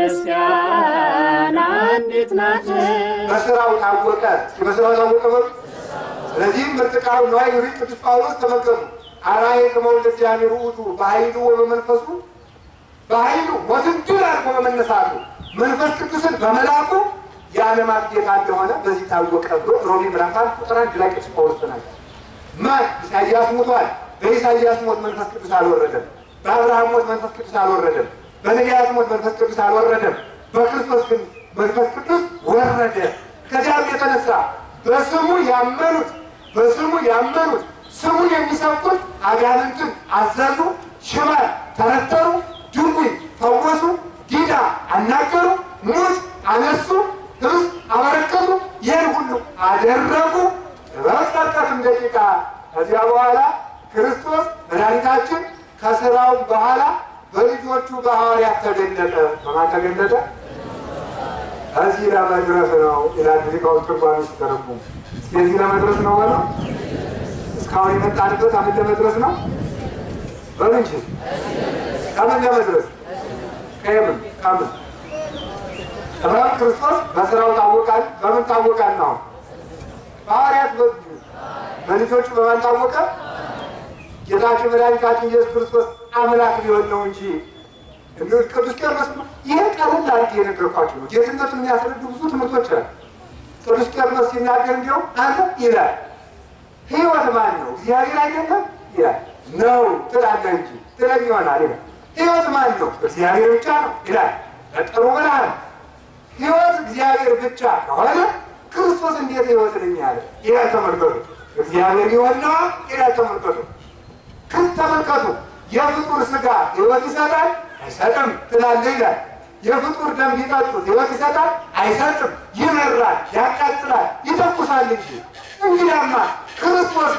ክርስቲያን አንዲት ናት። በስራው ታወቀ። በስራው ታወቀ በሉ። ስለዚህም ምርጥቃው ነዋይ ዩሪት ቅዱስ ጳውሎስ ተመልከቱ። አራዬ ከመውለድ እግዚአብሔር ውእቱ በኃይሉ ወበመንፈሱ በኃይሉ ሞትን ድል አድርጎ በመነሳቱ መንፈስ ቅዱስን በመላኩ የዓለማት ጌታ እንደሆነ በዚህ ታወቀ ብሎ ሮሜ ምዕራፍ 1 ቁጥር 1 ላይ ቅዱስ ጳውሎስ ተናገረ። ማን? ኢሳይያስ ሞቷል። በኢሳይያስ ሞት መንፈስ ቅዱስ አልወረደም። በአብርሃም ሞት መንፈስ ቅዱስ አልወረደም። በነቢያት ሞት መንፈስ ቅዱስ አልወረደም። በክርስቶስ ግን መንፈስ ቅዱስ ወረደ። ከዚያም የተነሳ በስሙ ያመኑት ስሙን የሚሰብኩት አጋንንትን አዘዙ፣ ሽባን ተረተሩ፣ ድውይ ፈወሱ፣ ዲዳ አናገሩ፣ ሙት አነሱ፣ ህብስት አበረከቱ። ይህን ሁሉ አደረጉ። በሰጠትም ደቂቃ ከዚያ በኋላ ክርስቶስ መድኃኒታችን ከስራው በኋላ በልጆቹ በሐዋርያት ተገለጠ። በማን ተገለጠ? እዚህ ለመድረስ ነው ይላል ሊቃውንቱ ትርጓሜ ሲተረጉሙ። እስከዚህ ለመድረስ ነው በሉ። እስካሁን የመጣንበት አምን ለመድረስ ነው በሉ እንጂ ከምን ለመድረስ ከምን ጥበብ ክርስቶስ በስራው ታወቃል። በምን ታወቃል ነው? በሐዋርያት በልጆቹ በማን ታወቀ? ጌታችን መድኃኒታችን ኢየሱስ ክርስቶስ አምላክ ሊሆን ነው እንጂ ቅዱስ ቄርሎስ ይሄ ቀለል አድርጌ የነገርኳቸው ነው። ጌትነቱን የሚያስረዱ ብዙ ትምህርቶች አሉ። ቅዱስ ቄርሎስ ሲናገር እንዲያው አንተ ይላል ሕይወት ማን ነው? እግዚአብሔር አይደለም ይላል። ነው ትላለህ እንጂ ትለኝ ይሆናል ይላል። ሕይወት ማን ነው? እግዚአብሔር ብቻ ነው ይላል። በጥሩ ብርሃን ሕይወት እግዚአብሔር ብቻ ከሆነ ክርስቶስ እንዴት ሕይወት ነኝ ያለ ይላል። ተመልከቱ። እግዚአብሔር ሕይወት ነው ይላል። ተመልከቱ። ተመልከቱ። የፍጡር ስጋ ሕይወት ይሰጣል አይሰጥም ትላለህ ይላል። የፍጡር ደም ቢጠጡት ሕይወት ይሰጣል አይሰጥም። ይመራል፣ ያቃጥላል፣ ይተኩሳል እንጂ። እንግዲያማ ክርስቶስ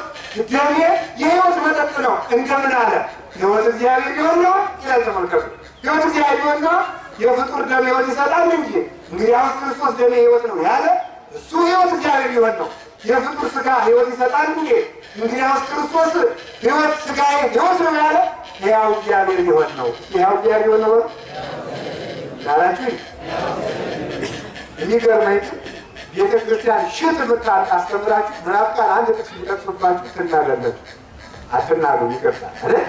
ደሜ የሕይወት መጠጥ ነው እንደምን አለ? ሕይወት እግዚአብሔር ሊሆን ነው ይላል። ተመልከቱ። ሕይወት እግዚአብሔር ሊሆን ነው። የፍጡር ደም ሕይወት ይሰጣል እንጂ። እንግዲያውስ ክርስቶስ ደሜ ሕይወት ነው ያለ እሱ ሕይወት እግዚአብሔር ሊሆን ነው። የፍጡር ስጋ ሕይወት ይሰጣል እንጂ። እንግዲያውስ ክርስቶስ ሕይወት ስጋዬ ሕይወት ነው ያለ ሕያው እግዚአብሔር ሊሆን ነው። ሕያው እግዚአብሔር ሊሆን ነው ላላችሁ የሚገርመኝ ቤተ ክርስቲያን ሽት ምታል አስተምራችሁ ምናፍቃል አንድ ጥቅስ ሊጠቅሱባችሁ ትናገለች። አትናዱ፣ ይቀርታል አይደል?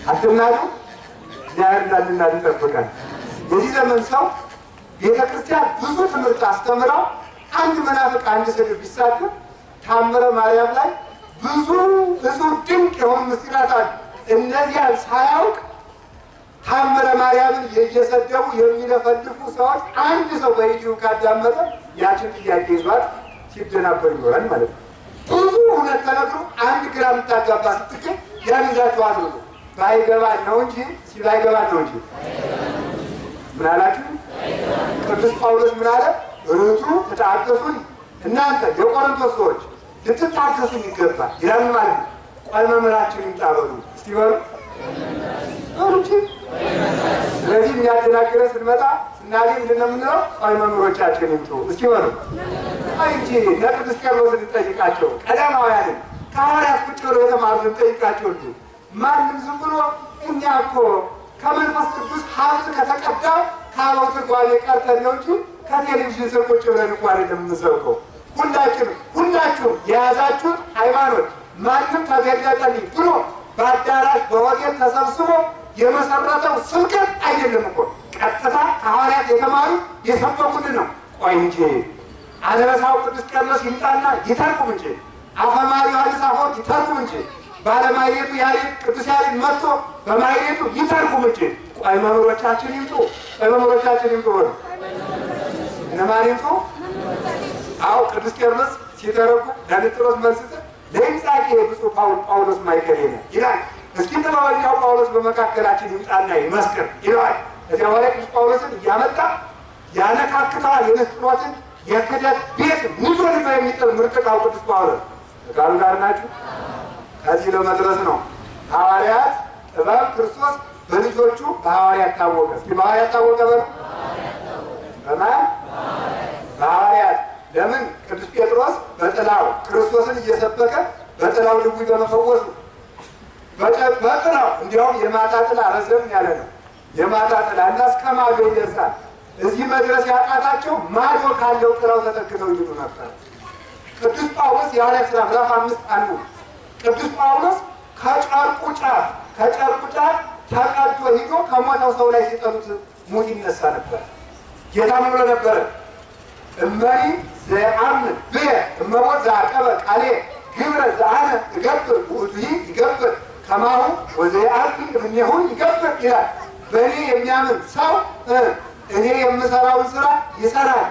አትናዱ። እግዚአብሔር እንዳንናድ ይጠብቃል። የዚህ ዘመን ሰው ቤተ ክርስቲያን ብዙ ትምህርት አስተምረው አንድ መናፍቅ አንድ ስድብ ቢሳደብ ታምረ ማርያም ላይ ብዙ ድንቅ የሆኑ ምስጢራት አሉ። እነዚያን ሳያውቅ ታምረ ማርያምን እየሰደቡ የሚለፈልፉ ሰዎች አንድ ሰው በዩቲዩብ ካዳመጠ ያችን ጥያቄ ይዟት ሲደናበር ይኖራል ማለት ነው። ብዙ እውነት ተነግሮ አንድ ግራ የምታጋባ ስትገኝ ያን ይዛችኋት ነው። ባይገባን ነው እንጂ ባይገባን ነው እንጂ ምን አላችሁ? ቅዱስ ጳውሎስ ምን አለ? ርቱ ተታገሱኝ፣ እናንተ የቆሮንቶስ ሰዎች ልትታገሱኝ ይገባል ይላል ማለት ነው። ቆይ መምህራችን ይምጣበሉ እስቲ በሉ እንጂ። ስለዚህ የሚያደናግረን ስንመጣ ስናገኝ ምንድን ነው የምንለው? ቆይ መምህሮቻችን ይምጡ እስቲ በሉ። ቆይ እንጂ ለቅዱስ ቄርሎስ እንጠይቃቸው፣ ቀዳማውያንን ከሐዋርያት ቁጭ ብለው የተማሩ እንጠይቃቸው እንጂ ማንም ዝም ብሎ እኛ እኮ ከመንፈስ ቅዱስ ሀብት ከተቀዳው ከአበው ትርጓሜ ቀርተን ነው እንጂ ከቴሌቪዥን ስር ቁጭ ብለን እኮ አይደለም የምንሰብከው። ሁላችሁም የያዛችሁት ሃይማኖት ማንም ተገለጠልኝ ብሎ በአዳራሽ በሆቴል ተሰብስቦ የመሰረተው ስብከት አይደለም እኮ። ቀጥታ ከሐዋርያት የተማሩ የሰበኩልን ነው። ቆይ እንጂ አለበሳው ቅዱስ ቄርሎስ ይምጣና ይተርጉም እንጂ፣ አፈማሪ ዮሐንስ አፈወርቅ ይተርጉም እንጂ፣ ባለማይሌቱ ያሬድ ቅዱስ ያሬድ መጥቶ በማይሌቱ ይተርጉም እንጂ። ቆይ መምህሮቻችን ይምጡ፣ መምህሮቻችን ይምጡ። እነማን ይምጡ? አዎ ቅዱስ ቄርሎስ ሲተረጉም ለንጥሮስ መልስት ለይምጻቄ ብፁዕ ጳውሎስ ማይከሌነ ይላል። እስኪ ጥበበኛው ጳውሎስ በመካከላችን ይምጣና ይመስክር ይለዋል። እዚያ በኋላ ቅዱስ ጳውሎስን እያመጣ ያነካክተዋል። የንጥሮስን የክደት ቤት ሙሉ ልበ የሚጥል ምርጥቃው ቅዱስ ጳውሎስ ቃሉ ጋር ናችሁ። ከዚህ ለመድረስ ነው ሐዋርያት ጥበብ ክርስቶስ በልጆቹ በሐዋርያት ታወቀ። እስኪ በሐዋርያት ታወቀ በሉ። በማን? በሐዋርያት። ለምን? ቅዱስ ጴጥሮስ በጥላው ክርስቶስን እየሰበከ በጥላው ድውይ በመፈወሱ በጥላው እንዲያውም የማታ ጥላ ረዘም ያለ ነው። የማታ ጥላ እና እስከ ማዶ ይደርሳል። እዚህ መድረስ ያቃታቸው ማዶ ካለው ጥላው ተጠግተው ይሉ ነበር። ቅዱስ ጳውሎስ የሐዋርያት ሥራ ምዕራፍ 5 አንዱ ቅዱስ ጳውሎስ ከጨርቁ ጫፍ ተቀዶ ሂዶ ከሞተው ሰው ላይ ሲጠሉት ሙት ይነሳ ነበር። ጌታ ምን ብሎ ነበረ? እመኒ ዘአምን ብየ እመቦት ዘአቀበ ቃሌ ግብረ ዘአነ እገብር ውእቱ ይገብር ከማሁ ወዘየአቢ እምኔሁ ይገብር ይላል። በእኔ የሚያምን ሰው እኔ የምሰራውን ስራ ይሰራል።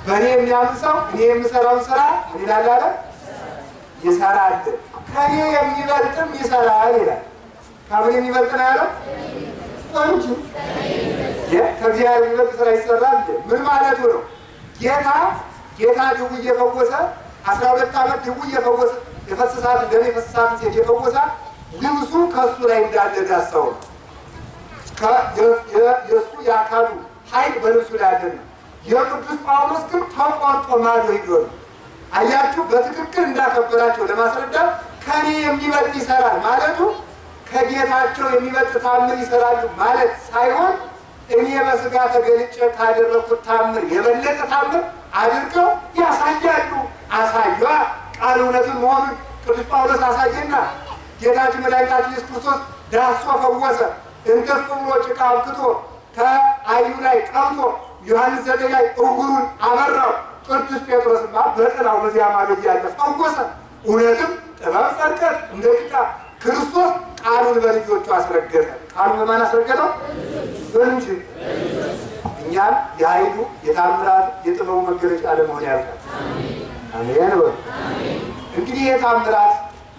በእኔ የሚያምን ሰው እኔ የምሰራውን ስራ ምን ይላል አለ? ይሰራል። ከእኔ የሚበልጥም ይሰራል ይላል። ከምን የሚበልጥ ነው ያለው? እንጂ ከእግዚአብሔር የሚበልጥ ስራ ይሰራል። ምን ማለቱ ነው? ጌታ ድውይ እየፈወሰ 12 ዓመት ድውይ እየፈወሰ የፈሰሳት ደም የፈሰሳት ሴት የፈወሳ ልብሱ ከእሱ ላይ እንዳለ ዳሰው ነው። የእሱ የአካሉ ኃይል በልብሱ ላይ ያለ ነው። የቅዱስ ጳውሎስ ግን ተቆርጦ ማዶ ሂዶ ነው። አያችሁ፣ በትክክል እንዳከበራቸው ለማስረዳት ከኔ የሚበልጥ ይሰራል ማለቱ ከጌታቸው የሚበልጥ ታምር ይሰራሉ ማለት ሳይሆን እኔ በስጋ ተገልጬ ካደረኩት ታምር የበለጠ ታምር አድርገው ያሳያሉ። አሳያ ቃል እውነትን መሆኑን ቅዱስ ጳውሎስ አሳየና ጌታችን መድኃኒታችን ኢየሱስ ክርስቶስ ዳሶ ፈወሰ። እንቅፍ ብሎ ጭቃ አብክቶ ከዓይኑ ላይ ቀብቶ ዮሐንስ ዘገዳይ እውሩን አበራው። ቅዱስ ጴጥሮስማ በጥላው በዚያ ማዶ እያለ ፈወሰ። እውነትም ጥበብ ጸድቀት እንደ ጭቃ ክርስቶስ ቃሉን በልጆቹ አስረገጠ። ቃሉን በማን አስረገጠው? በልጅ። እኛም የኃይሉ የታምራት የጥበቡ መገለጫ ለመሆን ያልቃል። አሜን በሉ። እንግዲህ የታምራት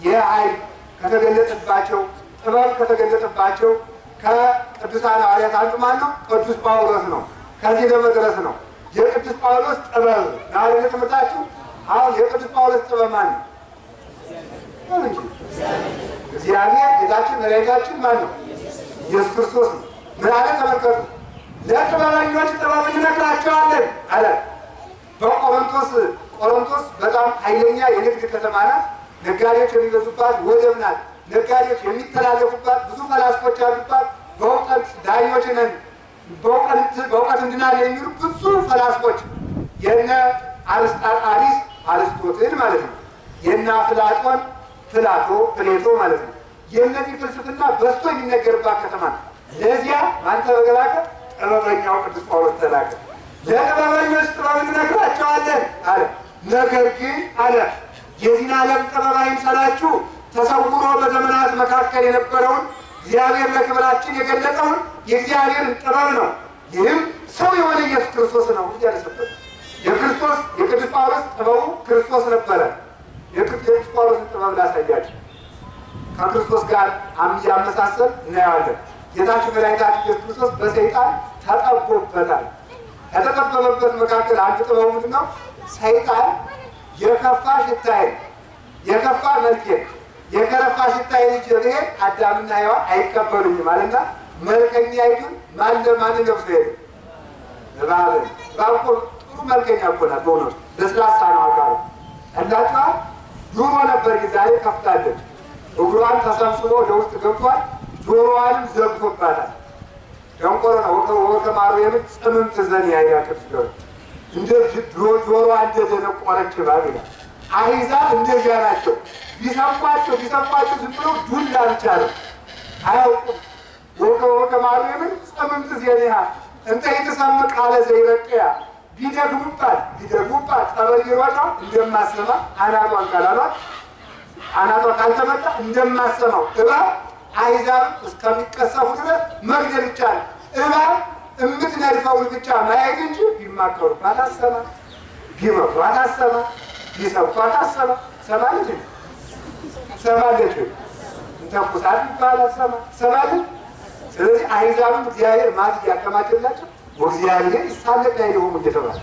የኃይል ከተገለጠባቸው ጥበብ ከተገለጠባቸው ከቅዱሳን ሐዋርያት አንዱ ማን ነው? ቅዱስ ጳውሎስ ነው። ከዚህ ለመድረስ ነው የቅዱስ ጳውሎስ ጥበብ ናለ ትምህርታችሁ። አሁን የቅዱስ ጳውሎስ ጥበብ ማን ነው? እግዚአብሔር ጌታችን መድኃኒታችን ማን ነው? ኢየሱስ ክርስቶስ ነው። ምን አለ ተመልከቱ። ለጥበበኞች ጥበብ እንነግራቸዋለን አለ። ቆሮንቶስ በጣም ኃይለኛ የንግድ ከተማ ናት። ነጋዴዎች የሚበዙባት ወደብ ናት። ነጋዴዎች የሚተላለፉባት፣ ብዙ ፈላስፎች ያሉባት፣ በእውቀት ዳኞች ነን በእውቀት እንድናለን የሚሉ ብዙ ፈላስፎች የነ አርስጣጣሊስ አርስቶትል ማለት ነው፣ የነ አፍላጦን ፕሌቶ ማለት ነው። የእነዚህ ፍልስፍና በዝቶ የሚነገርባት ከተማ ነው። ለዚያ ማን ተላከ? ጥበበኛው ቅዱስ ጳውሎስ ተላከ። ለጥበበኞች ጥበብ እንነግራቸዋለን አለ። ነገር ግን አለ የዚህን ዓለም ጥበብ አይምሰላችሁ፣ ተሰውሮ በዘመናት መካከል የነበረውን እግዚአብሔር ለክብራችን የገለጠውን የእግዚአብሔርን ጥበብ ነው። ይህም ሰው የሆነ ኢየሱስ ክርስቶስ ነው እያለሰበት የቅዱስ ጳውሎስ ጥበቡ ክርስቶስ ነበረ። የቅዱስ ጳውሎስን ጥበብ ላሳያችሁ ከክርስቶስ ጋር እያመሳሰል እናየዋለን። ጌታችን መድኃኒታችን ኢየሱስ ክርስቶስ በሰይጣን ተጠቦበታል። ከተጠበበበት መካከል አንዱ ጥበቡ ምንድን ነው? ሰይጣን የከፋ ሽታዬን የከፋ መልኬን የከረፋ ሽታዬ ልጅ ብሄድ አዳምና ሔዋን አይቀበሉኝም አለና መልከኛይቱን ማን ለብሶ ሄደ? እባብን። እባብ እኮ ጥሩ መልከኛ እኮ ናት በእውነቱ፣ ለስላሳ ነው አካሉ። እናቷ ጆሮ ነበር ዛሬ ከፍታለች። እግሯን ተሰብስቦ ወደ ውስጥ ገብቷል። ጆሮዋንም ዘግቶባታል። ደንቆሮ ነው። ወከማሩ የምት ጽምምት ዘን ያያቅፍ ሲሆን እንደ ጆሮዋ እንደደነቆረች እባብ ይላል። አሕዛብ እንደዚያ ናቸው። ቢሰሟቸው ዝም ብሎ ዱላ ብቻ ነው፣ አያውቁም። ወከማሩ የምት ጽምምት ዘንያ እንተ ይትሰምዕ ቃለ ዘይበቅያ ቢደግሙባት ጸበል ይሮጣ እንደማሰማ አናቷን ካላሏት አናቷ ካልተመጣ እንደማሰማው እባብ አሕዛብ እስከሚቀሰፉ ድረስ መግደል ይቻላል። እባብ የምትነድፈውን ብቻ ማየት እንጂ ቢማከሩባት አሰማ፣ ቢመክሯት አሰማ፣ ቢሰብኳት አሰማ። ሰማለች እንተኩሳት ይባላል ሰማለች። ስለዚህ አሕዛብም እግዚአብሔር ማት እያከማቸላቸው ወእግዚአብሔር ይሳለቅ ላዕሌሆሙ እየተባለ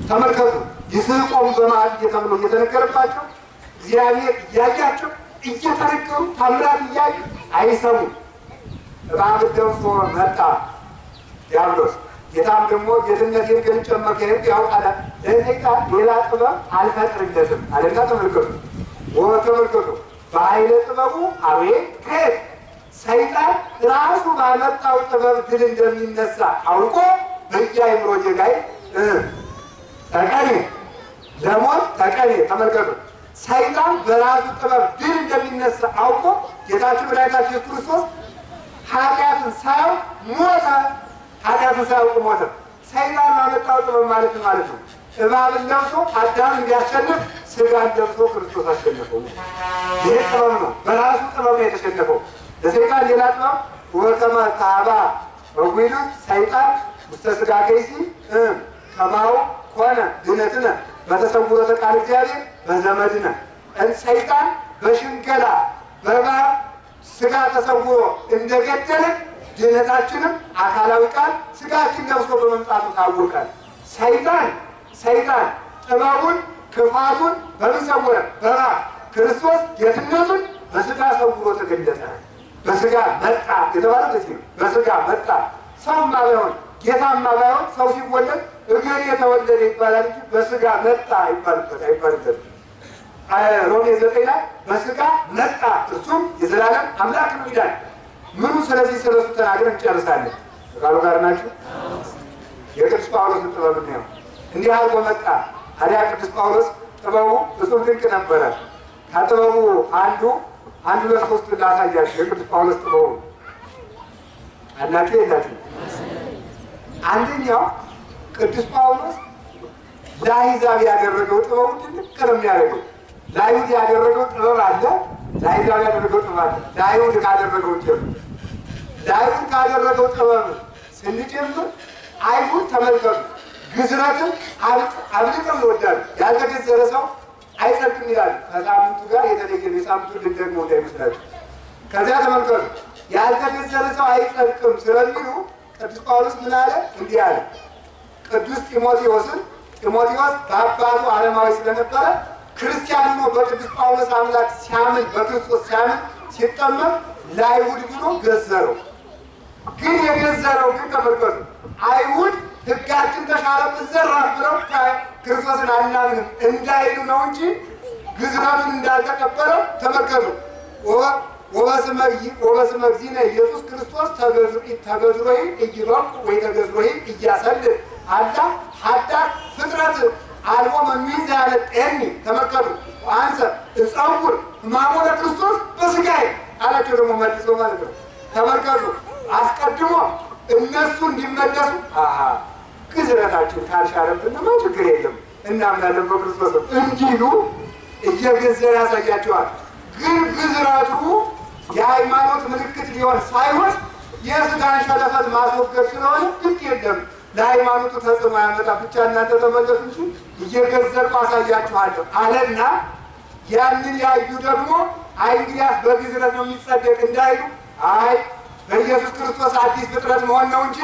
ተመልከቱ። ይስቆሙ በመዓት እየተብሎ እየተነገረባቸው እግዚአብሔር እያያቸው እየተነገሩ ታምራት እያዩ አይሰሙም። እባብ ደርሶ መጣ ዲያብሎስ። ጌታም ደግሞ ጌትነቴን ገልጬ መካሄድ ያውቃል፣ ለሰይጣን ሌላ ጥበብ አልፈጥርለትም አለና ተመልከቱ። በኃይለ ጥበቡ አቤት ከየት ሰይጣን ራሱ ባመጣው ጥበብ ድል እንደሚነሳ አውቆ በየአእምሮ ጀጋይ ተቀኔ ለሞት ተቀኔ። ተመልከቱ፣ ሰይጣን በራሱ ጥበብ ድል እንደሚነሳ አውቆ ጌታችን መድኃኒታችን ኢየሱስ ክርስቶስ ኃጢአትን ሳያውቅ ሞተ። ኃጢአትን ሳያውቅ ሞተ። ሰይጣን ባመጣው ጥበብ ማለት ነው። እባብን ለብሶ አዳም እንዲያሸንፍ ስጋን ለብሶ ክርስቶስ አሸነፈው። ይህ ጥበብ ነው። በራሱ ጥበብ ነው የተሸነፈው። ለሰይጣን ሌላ ጥበብ ወከመ ታባ በጉይሉ ሰይጣን ውስተ ሥጋ ከይሲ ከማሁ ኮነ ድኅነትነ በተሰውሮተ ቃል እግዚአብሔር በዘመድነ። ሰይጣን በሽንገላ በእባብ ሥጋ ተሰውሮ እንደገደለ ድኅነታችንም አካላዊ ቃል ሥጋችን ለብሶ በመምጣቱ ታወቀን። ሰይጣን ጥበቡን ክፋቱን በምን ሰወረ? በእባብ። ክርስቶስ ጌትነቱን በሥጋ ሰውሮ ተገለጠ። በሥጋ መጣ የተባለ ለዚህ ነው። በሥጋ መጣ። ሰውማ ባይሆን ጌታማ ባይሆን ሰው ሲወለድ እገሌ የተወለደ ይባላል እንጂ በሥጋ መጣ አይባልበትም። ሮሜ 9 ላይ በሥጋ መጣ እርሱም የዘላለም አምላክ ነው ይላል። ምኑ ስለዚህ ስለሱ ተናግረን እንጨርሳለን። ቃሉ ጋር ናችሁ። የቅዱስ ጳውሎስን ጥበብ ነው እንዲህ አድርጎ መጣ። ታዲያ ቅዱስ ጳውሎስ ጥበቡ እጹብ ድንቅ ነበረ። ከጥበቡ አንዱ ለሶስት ላሳያችሁ። የቅዱስ ጳውሎስ ጥበቡ አላችሁ የላችሁ? አንደኛው ቅዱስ ጳውሎስ ለአሕዛብ ያደረገው ጥበቡ ድንቅ ነው የሚያደርገው። ለአይሁድ ያደረገው ጥበብ አለ፣ ለአሕዛብ ያደረገው ጥበብ አለ። ለአይሁድ ካደረገው ጀምር። ለአይሁድ ካደረገው ጥበብ ስንጀምር አይሁድ ተመልከቱ፣ ግዝረትን አብልጠው ይወዳሉ። ያልተገዘረ ሰው አይጸድቅም ይላሉ። ከሳምንቱ ጋር የተለየ ነው። የሳምንቱ ድል ደግሞ እንዳይመስላችሁ። ከዚያ ተመልከቱ፣ ያልተገዘረ ሰው አይጸድቅም ስለሚሉ ቅዱስ ጳውሎስ ምን አለ? እንዲህ አለ። ቅዱስ ጢሞቴዎስ በአባቱ ዓለማዊ ስለነበረ ክርስቲያን ሆኖ በቅዱስ ጳውሎስ አምላክ ሲያምን በክርስቶስ ሲያምን ሲጠመቅ ለአይሁድ ብሎ ገዘረው። ግን የገዘረው ግን ተመልከቱ፣ አይሁድ ሕጋችን ተሻረብን ዘራፍ ብለው ክርስቶስን አናምንም እንዳይሉ ነው እንጂ ግዝረቱን እንዳልተቀበለው ተመልከቱ። ወበስመ እግዚእነ ኢየሱስ ክርስቶስ ተገዝሮሂ ኢይበቁ ወይ ተገዝሮሂ ኢያሰልል አላ ሀዳት ፍጥረት አልቦ መሚዝ ያለጤኒ። ተመልከቱ፣ አንሰ እጸውር ሕማሞተ ክርስቶስ በሥጋዬ አላቸው። ደግሞ መልሶ ማለት ነው። ተመልከቱ፣ አስቀድሞ እነሱ እንዲመለሱ ግዝረታችን ካልሻረብንማ ችግር የለም እናምናለን በክርስቶስ እንዲሉ እየገዘረ ያሳያቸዋል። ግን ግዝረቱ የሃይማኖት ምልክት ሊሆን ሳይሆን የሥጋን ሸለፈት ማስወገድ ስለሆነ ግድ የለም ለሃይማኖቱ ተጽዕኖ ያመጣ ብቻ እናንተ ተመለሱ እንጂ እየገዘርኩ አሳያችኋለሁ አለና ያንን ያዩ ደግሞ አይ እንግዲያስ በግዝረት ነው የሚጸደቅ እንዳይሉ አይ በኢየሱስ ክርስቶስ አዲስ ፍጥረት መሆን ነው እንጂ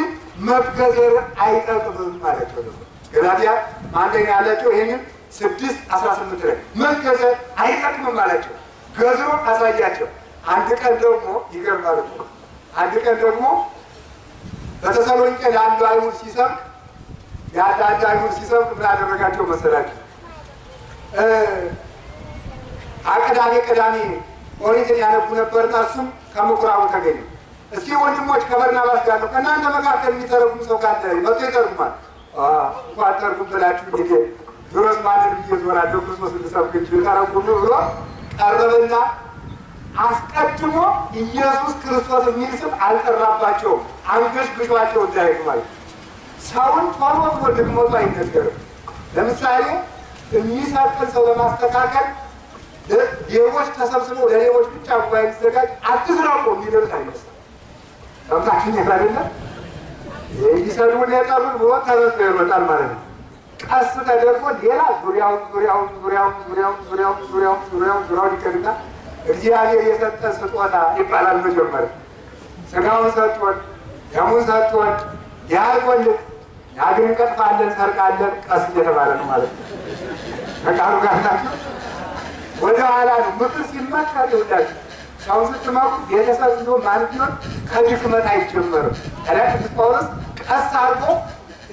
መገዘር አይጠቅምም ማለት ነው። ገላትያ አንደኛ ያላቸው ይሄንን 6:18 ላይ መገዘር አይጠቅምም ማለቸው ገዝሮ አሳያቸው። አንድ ቀን ደግሞ ይገርማል እኮ አንድ ቀን ደግሞ በተሰሎንቄ ለአንዱ አይሁድ ሲሰብክ ምን አደረጋቸው መሰላቸው? ቅዳሜ ኦሪትን ያነቡ ነበርና እሱም ከምኩራቡ ተገኘ። እስኪ ወንድሞች ከበርናባስ ጋር ነው ከእናንተ መካከል የሚተረጉም ሰው ካለ መጥቶ ይተርጉማል። እንኳን ተርጉም ብላችሁ እንግዲህ ድሮስ ማንን ብዬ ዞራለሁ ክርስቶስ ልሰብክ እንጂ ተረጉም ብሎ ቀረበና አስቀድሞ ኢየሱስ ክርስቶስ የሚል ስም አልጠራባቸውም። አንገሽግሿቸው እንዳይሉ ማለት ሰውን ቶሎ ብሎ ድክመቱ አይነገርም። ለምሳሌ የሚሰርቅን ሰው ለማስተካከል ሌቦች ተሰብስበው ለሌቦች ብቻ ጉባኤ ሊዘጋጅ አትስረቁ የሚሉት አይመስልም። ሰምታችን አይደለ? እንዲሰሩን የጠሩን ብሎ ተነስቶ ይሮጣል ማለት ነው። ቀስ ተደርጎ ሌላ ዙሪያውን ይቀርና እግዚአብሔር የሰጠን ስጦታ ይባላል። መጀመሪያ ስጋውን ሰጥቶን ደሙን ሰጥቶን ያልቆልቅ ያግን እንቀጥፋለን፣ ሰርቃለን፣ ቀስ እየተባለ ነው ማለት ነው። ከቃሉ ጋር ናቸው። ወደ ኋላ ነው ምክር ሲመከር ይውላችሁ ሰውን ስትመኩ ቤተሰብ እንዲሆን ማለት ቢሆን ከድክመት አይጀመርም። ታዲያ ቅዱስ ጳውሎስ ቀስ አድርጎ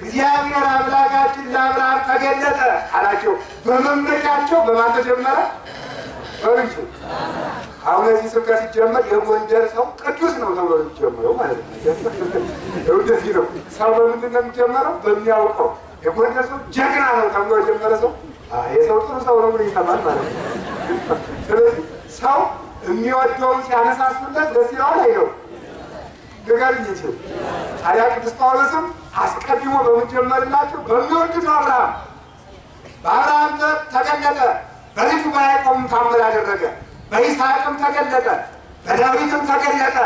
እግዚአብሔር አምላካችን ለአብርሃም ተገለጠ አላቸው። በመመካቸው በማን ተጀመረ? በልጁ አሁን እዚህ ስብከት ሲጀመር የጎንደር ሰው ቅዱስ ነው ተብሎ የሚጀምረው ማለት ነው። እንደዚህ ነው። ሰው በምንድን ነው የሚጀመረው? በሚያውቀው። የጎንደር ሰው ጀግና ነው ተብሎ የጀመረ ሰው የሰው ጥሩ ሰው ነው ብሎ ይሰማል ማለት ነው። ስለዚህ ሰው የሚወደውን ሲያነሳሱለት ደስ ይለዋል አይለው? ንገሩኝ እንጂ። ታዲያ ቅዱስ ጳውሎስም አስቀድሞ በሚጀመርላቸው በሚወዱት አብርሃም በአብርሃም ተገለጠ፣ በልጁ በያዕቆብም ታምር አደረገ፣ በይስሐቅም ተገለጠ፣ በዳዊትም ተገለጠ።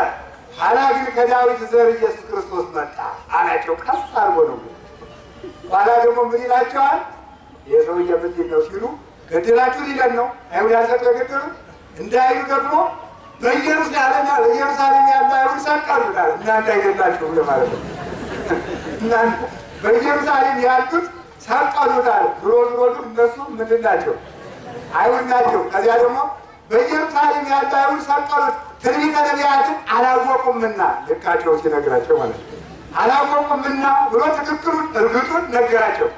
ኋላ ግን ከዳዊት ዘር ኢየሱስ ክርስቶስ መጣ አላቸው። ቀስ አድርጎ ነው። ኋላ ደግሞ ምን ይላቸዋል? የሰውዬ ምንድን ነው ሲሉ ገደላችሁ ሊለን ነው አይሁድ ያልተገደሉ እንዳይሉ ደግሞ በኢየሩሳሌም ያለ አይሁድ ሰቀሉታል። እናንተ አይደላችሁም ለማለት ነው። እናንተ በኢየሩሳሌም ያሉት ሰቀሉታል። ብሎ እነሱ ምንድን ናቸው? አይሁድ ናቸው። ከዚያ ደግሞ በኢየሩሳሌም ያለ አይሁድ ሰቀሉት፣ ትንቢተ ነቢያትን አላወቁምና፣ ልካቸው ሲነግራቸው ማለት ነው። አላወቁምና ብሎ ትክክሉን እርግጡን ነገራቸው።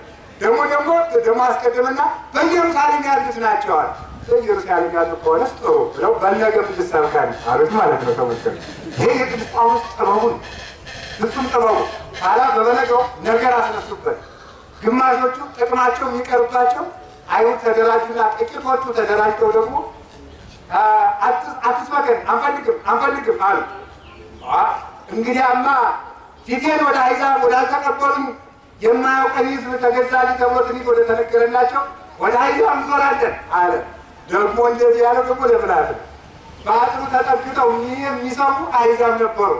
ደግሞ አስቀድምና በኢየሩሳሌም ያሉት ናቸዋል። በኢየሩሳሌም ያሉ ከሆነ ጥሩ ብለው በነገ ምንሰብካል አሉት ማለት ነው። ተመልከቱ። ይሄ የቅዱስ ጳውሎስ ጥበቡን ፍጹም ጥበቡ። ኋላ በበነገው ነገር አስነሱበት። ግማሾቹ ጥቅማቸው የሚቀርባቸው አይሁድ ተደራጁና ጥቂቶቹ ተደራጅተው ደግሞ አትስበከን አንፈልግም አሉ። እንግዲያማ ፊቴን ወደ አሕዛብ ወዳልተቀበሉኝ የማያውቀን ሕዝብ ተገዛልኝ ተብሎ ትንቢት ወደ ተነገረላቸው ወደ አሕዛብ እንዞራለን አለ። ደግሞ እንደዚህ ያለው ደግሞ ለምናት በአጥሩ ተጠግተው የሚሰሙ አሕዛብ ነበሩ።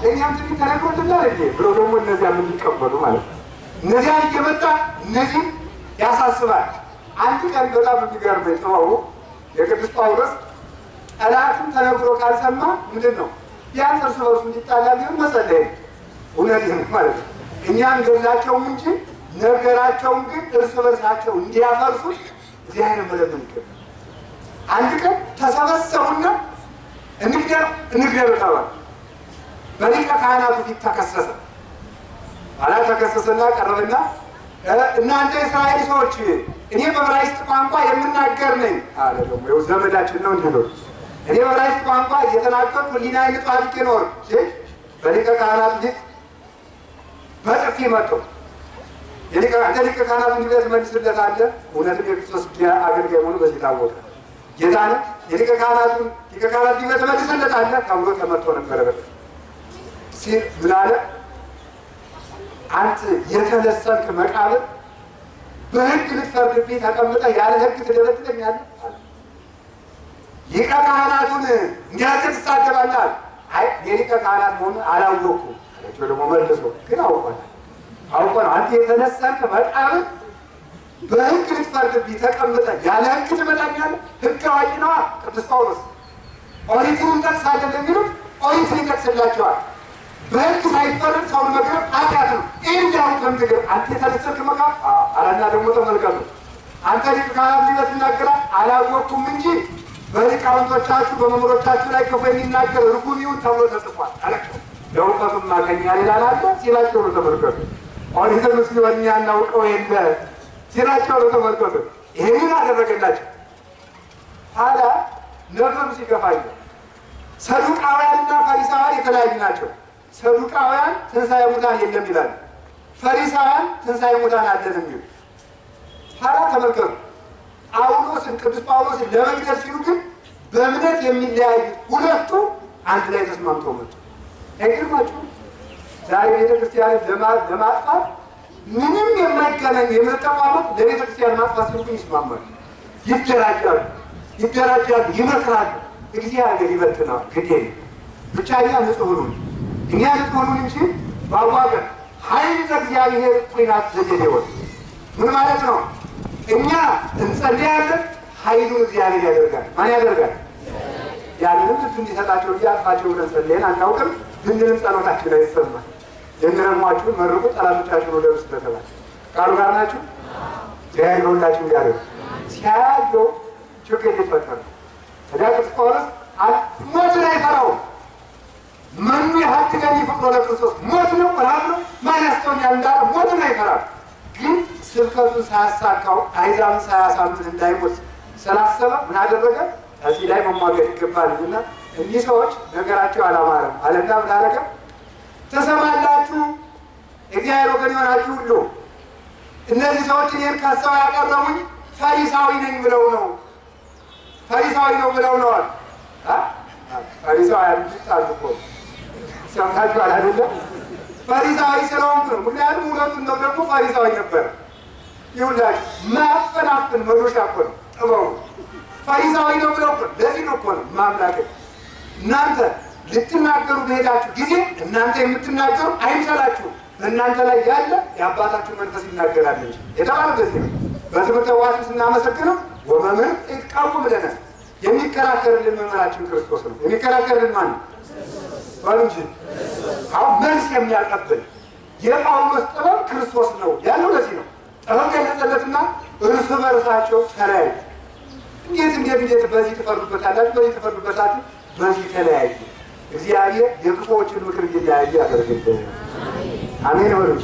ለእኛም ትንቢት ተነግሮልናል እንዴ ብሎ ደግሞ እነዚያ የሚቀበሉ ማለት ነው። እነዚያ እየመጣ እነዚህ ያሳስባል። አንድ ቀን በጣም የሚገርመኝ ጥበቡ የቅዱስ ጳውሎስ ጠላትም ተነግሮ ካልሰማ ምንድን ነው ቢያንስ እርስ በርሱ እንዲጣላ ቢሆን መጸለይ እውነት ይህን ማለት ነው። እኛን ገላቸውም እንጂ ነገራቸውን ግን እርስ በርሳቸው እንዲያፈርሱት እዚህ አይነት መለመን ይገባል። አንድ ቀን ተሰበሰቡና እንግደል ተባለ። በሊቀ ካህናቱ ፊት ተከሰሰ። ኋላ ተከሰሰና ቀረበና እናንተ የእስራኤል ሰዎች እኔ በዕብራይስጥ ቋንቋ የምናገር ነኝ አለ። ደግሞ ይኸው ዘመዳችን ነው እንዲሉ እኔ በዕብራይስጥ ቋንቋ እየተናገርኩ ሕሊናዬ ንጹሕ አድርጌ ኖር ሲል በሊቀ ካህናቱ ፊት በጥፊ መጥቶ አንተ ሊቀ ካህናቱ እንዲህ ትመልስለታለህ? እውነትም የክርስቶስ አገልጋይ መሆኑ በዚህ ታወቀ። ጌታ ነው ሊቀ ካህናቱ እንዲህ ትመልስለታለህ ተብሎ ተመቶ ነበረ። ሲል ምን አለ? አንተ የተለሰንክ መቃብር በሕግ ልትፈርድብኝ ተቀምጠህ ያለ ሕግ ትደበድበኛለህ አለ። ሊቀ ካህናቱን እንዲያንተ ትሳደባለህ። አይ የሊቀ ካህናት መሆኑን አላወኩም አላቸው። ደግሞ መልሶ ግን አውቆ አንተ የተለሰንክ መቃብር በሕግ ልትፈርድብኝ ተቀምጠህ ያለ ሕግ ትመጣኛለህ። ሕግ አዋቂ ነዋ ቅዱስ ጳውሎስ። ኦሪትን እንጠቅሳለን የሚሉት ኦሪትን ይጠቅስላቸዋል። በሕግ ሳይፈረድ ሰውን መግረፍ ኃጢአት ነው። ይህ እንዲያውቅ ለምትገር አንተ የተለሰንክ መቃብር አለና ደግሞ ተመልከቱ። አንተ ሊቀ ካህናት ሊበት ይናገራል አላወቅኩም እንጂ በሊቃውንቶቻችሁ በመምህሮቻችሁ ላይ ክፉ የሚናገር ርጉም ይሁን ተብሎ ተጽፏል አላቸው። ለእውቀቱማ ከእኛ ሌላ ላለ ሲላቸው ነው ተመልከቱ። ኦሪትን ምስሊሆን እኛ እናውቀው የለ ሲላቸው ነው ተመልከቱ። ይህንን አደረገላቸው። ታዲያ ነገሩ ሲገፋኝ ሰዱቃውያንና ፈሪሳውያን የተለያዩ ናቸው። ሰዱቃውያን ትንሣኤ ሙታን የለም ይላሉ። ፈሪሳውያን ትንሣኤ ሙታን አለን የሚሉ። ታዲያ ተመልከቱ ጳውሎስን ቅዱስ ጳውሎስን ለመግደል ሲሉ ግን በእምነት የሚለያዩ ሁለቱ አንድ ላይ ተስማምተው መጡ። አይገርማችሁ? ዛሬ ቤተክርስቲያን ለማጥፋት ምንም የማይገናኝ የእምነት ተቋማት ለቤተክርስቲያን ማጥፋት ሲሉ ግን ይስማማሉ፣ ይደራጃሉ፣ ይመክራሉ። እግዚአብሔር ይበትነዋል። ግዴ ብቻ እኛ ንጹሕ ሁኑን እንጂ ባዋገን ኃይል እግዚአብሔር ቁናት ዘዴዎት ምን ማለት ነው? እኛ እንጸልያለን፣ ኃይሉን እግዚአብሔር ያደርጋል። ማን ያደርጋል? ያንንም ልብ እንዲሰጣቸው እያጥፋቸው ብለን ጸልየን አናውቅም። ብንልም ጸሎታችን አይሰማል። የሚረሟችሁን መርቁ፣ ጠላቶቻችሁን ወደ ውስጥ ተተባል። ቃሉ ጋር ናችሁ። እግዚአብሔር ሁላችሁ ያደርግ ሲያያየው ችግር ሊፈጠር ነው። ቅዱስ ጳውሎስ ሞትን አይፈራውም። መኑ የሀድገኒ ፍቅሮ ለክርስቶስ ሞት ነው ረሃብ ነው ማን ያስተውኛል እንዳለ ሞትን አይፈራም። ግን ስብከቱን ሳያሳካው አሕዛብን ሳያሳምን እንዳይሞት ስላሰበ ምን አደረገ? እዚህ ላይ መሟገት ይገባልና እኒህ ሰዎች ነገራቸው አላማረም አለና ምን አደረገ? ትሰማላችሁ እግዚአብሔር ወገን የሆናችሁ ሁሉ እነዚህ ሰዎች እኔን ከሰው ያቀረቡኝ ፈሪሳዊ ነኝ ብለው ነው፣ ፈሪሳዊ ነው ብለው ነው አሉ። ፈሪሳዊ ያልጣሉ እኮ ሰምታችኋል አይደለም? ፈሪሳዊ ስለሆንኩ ነው። ምክንያቱም ሁለቱን ነው ደግሞ ፈሪሳዊ ነበር። ይሁላችሁ ማፈናፍን መዶሻ እኮ ነው ጥበቡ። ፈሪሳዊ ነው ብለው እኮ ለዚህ ነው እኮ ነው ማምላክ እናንተ ልትናገሩ በሄዳችሁ ጊዜ እናንተ የምትናገሩ አይምሰላችሁ፣ በእናንተ ላይ ያለ የአባታችሁ መንፈስ ይናገራል እንጂ የተባለ በዚህ ነው። በትምህርተ ዋስ ስናመሰግነው ወመምህር ይትቃወሙ ብለናል። የሚከራከርልን መምህራችን ክርስቶስ ነው። የሚከራከርልን ማን ነው? ባሉ እንጂ አሁን መልስ የሚያቀብል የጳውሎስ ጥበብ ክርስቶስ ነው ያለው ለዚህ ነው። ጥበብ ገለጸለትና እርስ በርሳቸው ተለያዩ። እንዴት በዚህ ትፈርዱበታላችሁ፣ በዚህ ትፈርዱበታላችሁ፣ በዚህ ተለያዩ። እግዚአብሔር የክፉዎችን ምክር እንዲለያዩ ያደርግልን። አሜን ወሮች።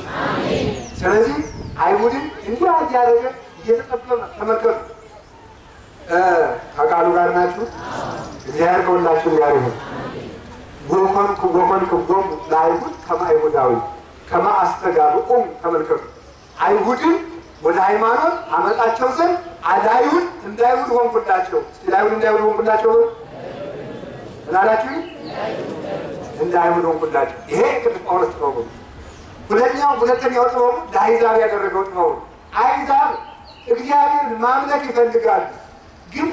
ስለዚህ አይሁድን እንዲህ እያደረገ እየተጠበበ ተመልከቱ። ከቃሉ ጋር ናችሁ። እግዚአብሔር ከሁላችን ጋር ይሁን። ወኮንክም ለአይሁድ ከመ አይሁዳዊ ከመ አስተጋብኦም። ተመልከቱ አይሁድን ወደ ሃይማኖት አመጣቸው ዘንድ ለአይሁድ እንደ አይሁድ ሆንኩላቸው። ለአይሁድ እንደ አይሁድ ሆንኩላቸው ምናላችሁ? እንደ አይሁድ ሆንኩላቸው። ይሄ ቅዱስ ጳውሎስ ጥበቡ። ሁለተኛው ጥበቡ ለአሕዛብ ያደረገው ጥበቡ። አሕዛብ እግዚአብሔር ማምለክ ይፈልጋሉ፣ ግን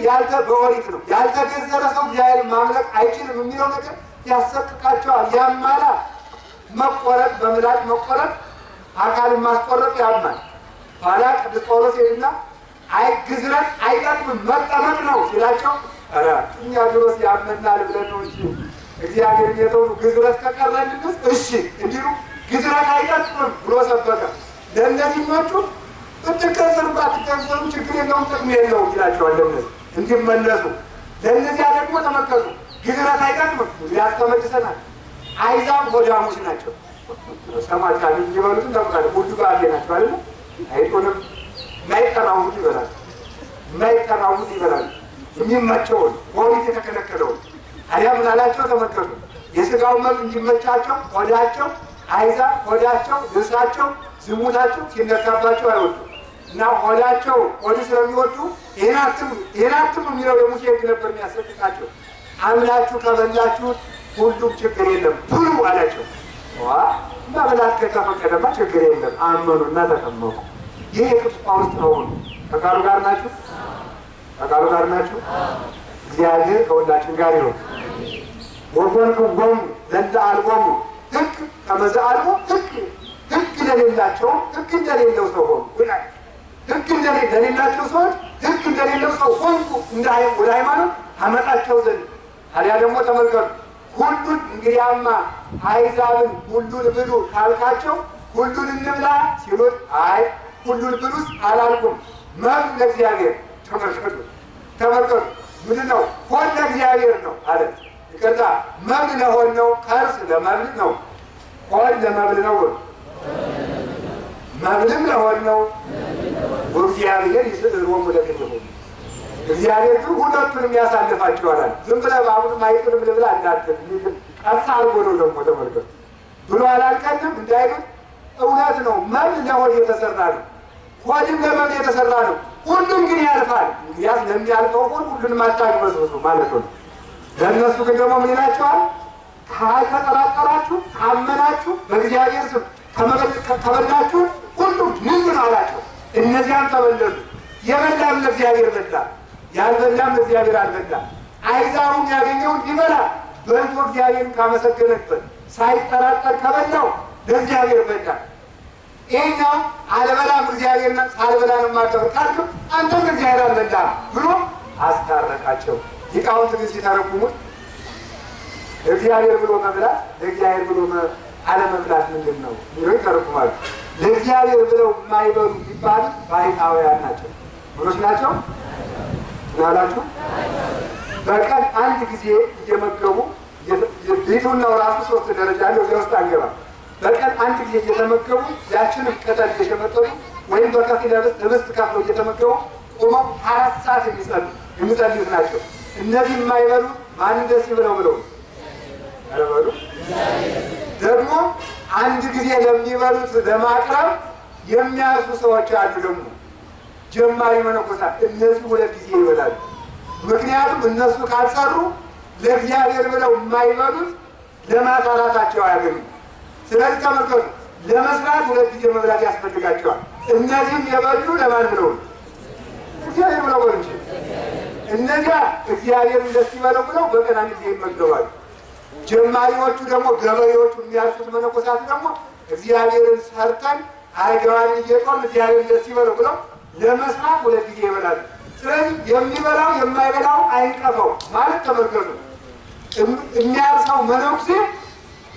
በኦሪት ነው ያልተገዘረ ሰው እግዚአብሔር ማምለክ አይችልም የሚለው ነገር ያሰቅቃቸዋል። ያማላ መቆረጥ፣ በምላጭ መቆረጥ፣ አካልን ማስቆረጥ ያማል። ኋላ ቅዱስ ጳውሎስ ሄድና አይ ግዝረት አይጠቅምም መጠመቅ ነው ሲላቸው፣ ኧረ እኛ ድሮስ ያመናል ብለን ነው እንጂ እግዚአብሔር የተውሉ ግዝረት ከቀረልንስ እሺ እንዲሉ ግዝረት አይጠቅምም ብሎ ሰበከ። ለእነዚህኞቹ ብትገዘሩ ባትገዘሩ ችግር የለውም ጥቅም የለውም ይላቸዋል። ለእነዚህ እንዲመለሱ። ለእነዚያ ደግሞ ተመከቱ ግዝረት አይጠቅምም ያስተመልሰናል። አሕዛብ ሆዳሞች ናቸው። ሰማቻል እንዲበሉት ተብቃለ ሁሉ ባሌ ናቸው አይደለ? አይጦንም ማይቀራው ሁሉ ይበላል፣ ማይቀራው ሁሉ ይበላል። የሚመቸውን ኦሪት የተከለከለውን አያ ምን አላቸው? ተመከቱ የሥጋው መብት እንዲመቻቸው ሆዳቸው አሕዛብ ሆዳቸው ልብሳቸው ዝሙታቸው ሲነካባቸው አይወዱ እና ሆዳቸው ሆድ ስለሚወዱ ይሄን አትም የሚለው የሙሴ ሕግ ነበር የሚያሰጥቃቸው። አምላችሁ ከበላችሁት ሁሉም ችግር የለም ብሉ አላቸው። መብላት ከተፈቀደማ ችግር የለም አመኑና ተቀመጡ። ይህ የቅዱስ ጳውሎስ ነው። ከቃሉ ጋር ናችሁ? ከቃሉ ጋር ናችሁ? እግዚአብሔር ከሁላችን ጋር ይሁን። ወኮንክሙ ዘንተ አልቦሙ ሕግ ከመ ዘአልቦ ሕግ ለሌላቸው ሕግ እንደሌለው ሰው ሆኑ። ሕግ እንደሌላቸው ሰዎች ሕግ እንደሌለው ሰው ሆንኩ ወደ ሃይማኖት አመጣቸው ዘንድ። ታዲያ ደግሞ ተመልከቱ ሁሉን እንግዲያማ አሕዛብን ሁሉን ብሉ ካልካቸው ሁሉን እንብላ ሲሉት አይ ሁሉን ብሉስ አላልኩም፣ መብል ለእግዚአብሔር። ተመልከቱ ምንድን ነው? ሆድ ለእግዚአብሔር ነው አለ። ይቅርታ መብል ለሆድ ነው፣ ከርስ ለመብል ነው። ሆድ ለመብል ነው፣ መብልም ለሆድ ነው። እግዚአብሔር ይስጥሮሙ ለክልሆ እግዚአብሔር ግን ሁለቱንም ያሳልፋቸዋል። ዝም ብለህ በአሁንም አይጥልም ልብላ እንዳትል ቀስ አድርጎ ነው ደግሞ ተመልከቱ ብሎ አላልቀንም እንዳይሉት እውነት ነው። መብል ለሆድ የተሰራ ነው፣ ሆድም ለመብል የተሰራ ነው። ሁሉም ግን ያልፋል። እንግዲያስ ለሚያልፈው ሁሉንም አታግበስብሱ ማለት ነው። ለእነሱ ግን ደግሞ ምን ይላቸዋል? ካልተጠራጠራችሁ ካመናችሁ በእግዚአብሔር ስም ከበላችሁ ሁሉም ንጹሕ ነው አላቸው። እነዚያም ተበለሉ። የበላም ለእግዚአብሔር በላ፣ ያልበላም ለእግዚአብሔር አልበላ። አሕዛቡም ያገኘውን ይበላ በልቶ እግዚአብሔርን ካመሰገነበት ሳይጠራጠር ከበላው ለእግዚአብሔር በላ። ይሄኛው አልበላም እግዚአብሔርና ሳልበላ ነው የማከብር ካልክም አንተም እግዚአብሔር አልበላም ብሎ አስታረቃቸው። ሊቃውንት ግን ሲተረጉሙት እግዚአብሔር ብሎ መብላት ለእግዚአብሔር ብሎ አለመብላት ምንድን ነው ብሎ ይተረጉማሉ። ለእግዚአብሔር ብለው የማይበሉ ቢባሉ ባሕታውያን ናቸው። ምኖች ናቸው ምናላችሁ? በቀን አንድ ጊዜ እየመገቡ ቤቱናው ራሱ 3 ደረጃ አለው። እዚያ ውስጥ አንገባም። በቀን አንድ ጊዜ እየተመገቡ ያችንም ቅጠል እየሸመጠሩ ወይም በከፊል ህብስት ከፍለው እየተመገቡ ቆመው 4 ሰዓት የሚጸልዩት ናቸው። እነዚህ የማይበሉ ማን ደስ ይበለው ብለው አረበሉ ደግሞ አንድ ጊዜ ለሚበሉት ለማቅረብ የሚያርሱ ሰዎች አሉ። ደግሞ ጀማሪ መነኮሳት እነዚህ ሁለት ጊዜ ይበላሉ። ምክንያቱም እነሱ ካልሰሩ ለእግዚአብሔር ብለው የማይበሉት ለማጣራታቸው አያገኙም። ስለዚህ ተመልከቱ፣ ለመስራት ሁለት ጊዜ መብላት ያስፈልጋቸዋል። እነዚህም የበሉ ለማን ብለው? እግዚአብሔር ብለው ነው እንጂ እነዚያ እግዚአብሔርን ደስ ይበለው ብለው በቀን አንድ ጊዜ ይመገባሉ። ጀማሪዎቹ ደግሞ ገበሬዎቹ የሚያርሱት መነኮሳት ደግሞ እግዚአብሔርን ሰርተን አረጋውያን እየጦርን እግዚአብሔርን ደስ ይበለው ብለው ለመስራት ሁለት ጊዜ ይበላሉ። ስለዚህ የሚበላው የማይበላው አይንቀፈው ማለት ተመልከቱ። የሚያርሰው መነኩሴ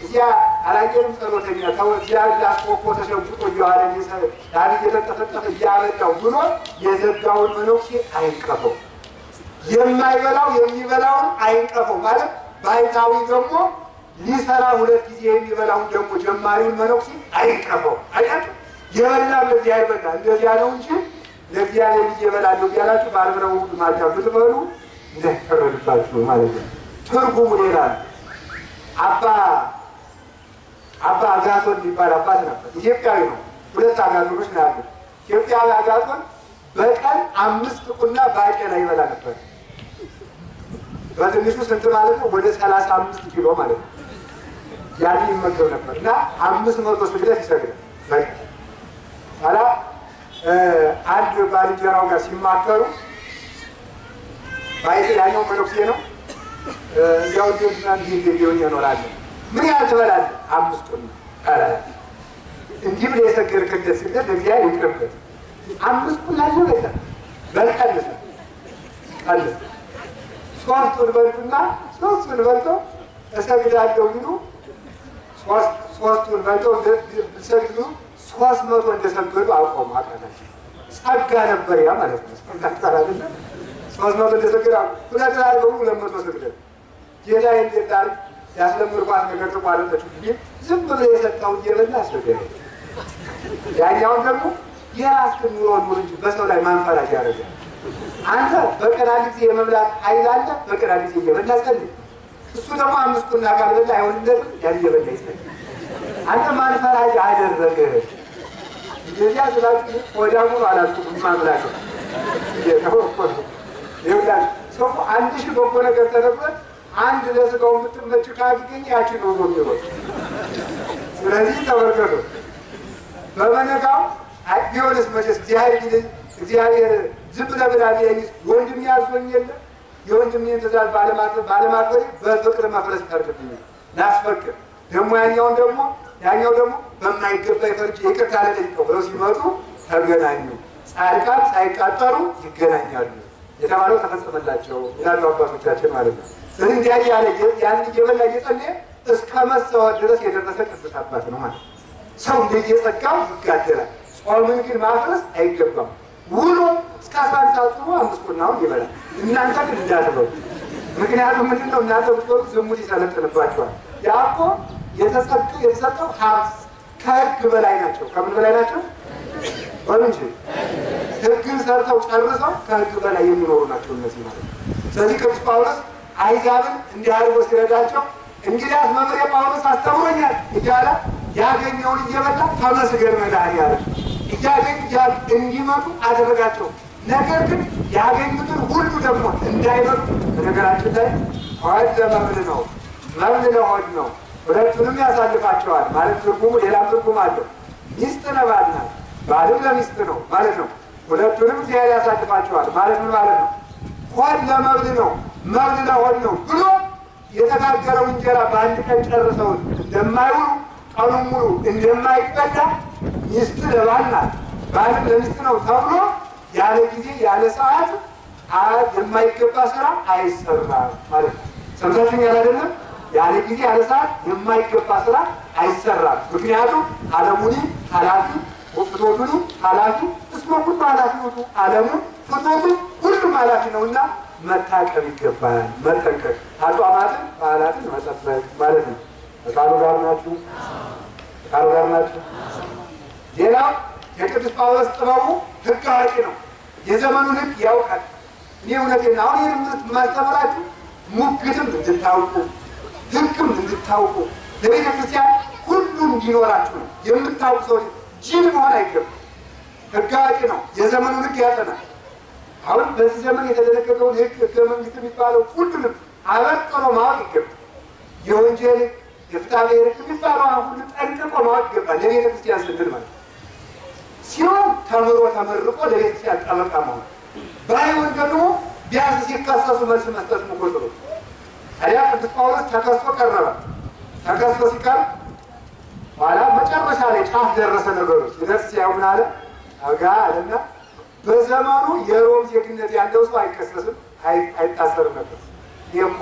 እዚያ አላየንም ጸሎተኛ ተው እግዚአብሔር ላስቆቆ ተሸጉጦ እየዋለ ዳን እየተጠፈጠፈ እያበላው ብሎ የዘጋውን መነኩሴ አይንቀፈው። የማይበላው የሚበላውን አይንቀፈው ማለት ባይታዊ ደግሞ ሊሰራ ሁለት ጊዜ የሚበላውን ደግሞ ጀማሪውን መነኩሴ አይንቀፈው። አያችሁ የበላ ለዚህ አይበላ እንደዚያ ነው እንጂ ለእግዚአብሔር ልጅ እበላለሁ እያላችሁ ባልብረው ማጃ ብትበሉ እንዳይፈረድባችሁ ማለት ነው። ትርጉሙ ሌላ ነው። አባ አጋቶን የሚባል አባት ነበር። ኢትዮጵያዊ ነው። ሁለት አጋቶኖች ነው ያሉት። ኢትዮጵያዊ አጋቶን በቀን 5 ቁና ባቄላ ይበላ ነበር። በትንሹ ስንት ማለት ነው? ወደ 35 ኪሎ ማለት ነው። ያን ይመገብ ነበር እና 500 ስግደት ይሰግዳል። ኋላ አንድ ባልንጀራው ጋር ሲማከሩ ባይት ያኛው መነኩሴ ነው ያው ድምፅና እንዲህ ይኖራል። ምን ያህል ትበላለህ? 5 ቁና አረ እንዲህ ብለህ የሰገድክለት ስግደት ለእግዚአብሔር ይቅርበት። 5 ቁና ይበላል በቀንስ ቀንስ 3ቱን በልቱና 3ቱን በልተው እሰግዳለሁ ይሉ 3ቱን በልተው ሰግዱ 300 እንደሰገዱ አቆሙ። አቃታቸው ጸጋ ነበር ያ ማለት ነው። ጸጋ 300 እንደሰገዱ ሁለት ላይ ደግሞ 200 ሰግደው ጌታ እንዴታል ያስለምርኳት ነገር ተቋረጠች ቢል ዝም ብሎ የሰጠው እየበላ አስገደለ። ያኛውን ደግሞ የራስህን ኑሮ ኑር እንጂ በሰው ላይ ማንፈራጅ ያደርጋል። አንተ በቀን አንድ ጊዜ የመብላት ኃይል አለ። በቀን አንድ ጊዜ እየበላ ጸልይ። እሱ ደግሞ 5 ቁና ካልበላ አይሆንለትም። ያን እየበላ ይጸልይ። አንተ ማንፈራጅ አደረገ። እንደዚያ ስላችሁ ወዳሙን አላልኩም ማምላክ ይኸውልህ ሰው 1000 በጎ ነገር ተደርጎት አንድ ለስጋው የምትመች ካገኘ ያቺ ነው የሚሮጥ። ስለዚህ ተመልከቱ በመነጋው ቢሆንስ መቼስ እግዚአብሔር ዝም ብለህ ብላ ቢለኝስ ወንድሜ ያዞኝ የለ የወንድሜን ትእዛዝ ባለማክበሬ በፍቅር መፍረስ ይፈርድብኛል። ላስፈቅር ደግሞ ያኛው ደግሞ በማይገባ ይፈርጅ ይቅርታ ለጠይቀው ብለው ሲመጡ ተገናኙ። ጻድቃን ሳይቃጠሩ ይገናኛሉ የተባለው ተፈጸመላቸው ይላሉ አባቶቻችን ማለት ነው። እንዲያ ያለ ያን እየበላ እየጸለየ እስከ መሰወር ድረስ የደረሰ ቅዱስ አባት ነው ማለት ነው። ሰው እንደየጸጋው ይጋደላል። ጾምን ግን ማፍረስ አይገባም። ውሎ እስከ 11 ሰዓት ጾሙ 5 ቁናውን ይበላል። እናንተ ግን እንዳትበሉ። ምክንያቱም ምንድነው? እናንተ ብትበሉ ዝሙት ይሰለጥንባቸዋል። ያቆ የተሰጠው ሀብት ከህግ በላይ ናቸው። ከምን በላይ ናቸው? ወንጂ ህግን ሰርተው ጨርሰው ከህግ በላይ የሚኖሩ ናቸው እነዚህ ማለት ነው። ስለዚህ ቅዱስ ጳውሎስ አይዛብን እንዲህ አድርጎ ሲረዳቸው እንግዲያስ መምህሬ ጳውሎስ አስተምሮኛል እያለ ያገኘውን እየበላ ተመስገን መድኃኒዓለም እያገኝ እንዲመጡ አደረጋቸው። ነገር ግን ያገኙትን ሁሉ ደግሞ እንዳይበሉ በነገራችን ላይ ሆድ ለመብል ነው፣ መብል ለሆድ ነው። ሁለቱንም ያሳልፋቸዋል ማለት ትርጉሙ ሌላም ትርጉም አለው። ሚስት ለባል ናት፣ ባልም ለሚስት ነው ማለት ነው። ሁለቱንም እግዚአብሔር ያሳልፋቸዋል ማለት ምን ማለት ነው? ሆድ ለመብል ነው፣ መብል ለሆድ ነው ብሎ የተጋገረው እንጀራ በአንድ ቀን ጨርሰው እንደማይውሉ ቀኑን ሙሉ እንደማይበላ ሚስት ለባል ናት፣ ባልም ለሚስት ነው ተብሎ ያለ ጊዜ ያለ ሰዓት የማይገባ ስራ አይሰራም ማለት ነው። ሰምታችሁኛል አይደለም? ያለ ጊዜ ያለ ሰዓት የማይገባ ስራ አይሰራም። ምክንያቱም ዓለሙኒ ኃላፊ ፍቶቱኒ ኃላፊ እስመ ሁሉ ኃላፊ ውጡ። ዓለሙ ፍቶቱ ሁሉም ኃላፊ ነውና መታቀብ ይገባል። መጠንቀቅ አጽዋማትን በዓላትን መጠበቅ ማለት ነው። ቃሉ ጋር ናችሁ? ቃሉ ጋር ናችሁ? ሌላው የቅዱስ ጳውሎስ ጥበቡ ሕግ አዋቂ ነው። የዘመኑን ሕግ ያውቃል። እኔ እውነቴን አሁን ይህን የማስተምራችሁ ሙግትም እንድታውቁ ሕግም እንድታውቁ ለቤተ ክርስቲያን ሁሉም እንዲኖራችሁ ነው። የምታውቁ ሰዎች ጅል መሆን አይገባም። ሕግ አዋቂ ነው። የዘመኑን ሕግ ያጠናል። አሁን በዚህ ዘመን የተደነገገውን ሕግ ሕገ መንግስት የሚባለው ሁሉንም አበጥሮ ማወቅ ይገባል። የወንጀል ሕግ፣ የፍትሐ ብሔር ሕግ የሚባለው ሁሉ ጠንቅቆ ማወቅ ይገባል። ለቤተ ክርስቲያን ስንል ማለት ሲሆን ተምሮ ተመርቆ ለቤተ ክርስቲያን ጠበቃ መሆን ባይሆን ደግሞ ቢያንስ ሲከሰሱ መልስ መስጠት ምቆጥሩ። ታዲያ ቅዱስ ጳውሎስ ተከሶ ቀረበ። ተከሶ ሲቀር ኋላ መጨረሻ ላይ ጫፍ ደረሰ። ነገሩ ሲደርስ ሲያው ምን አለ? አጋ አለና በዘመኑ የሮም ዜግነት ያለው ሰው አይከሰስም፣ አይታሰርም ነበር። እኔ እኮ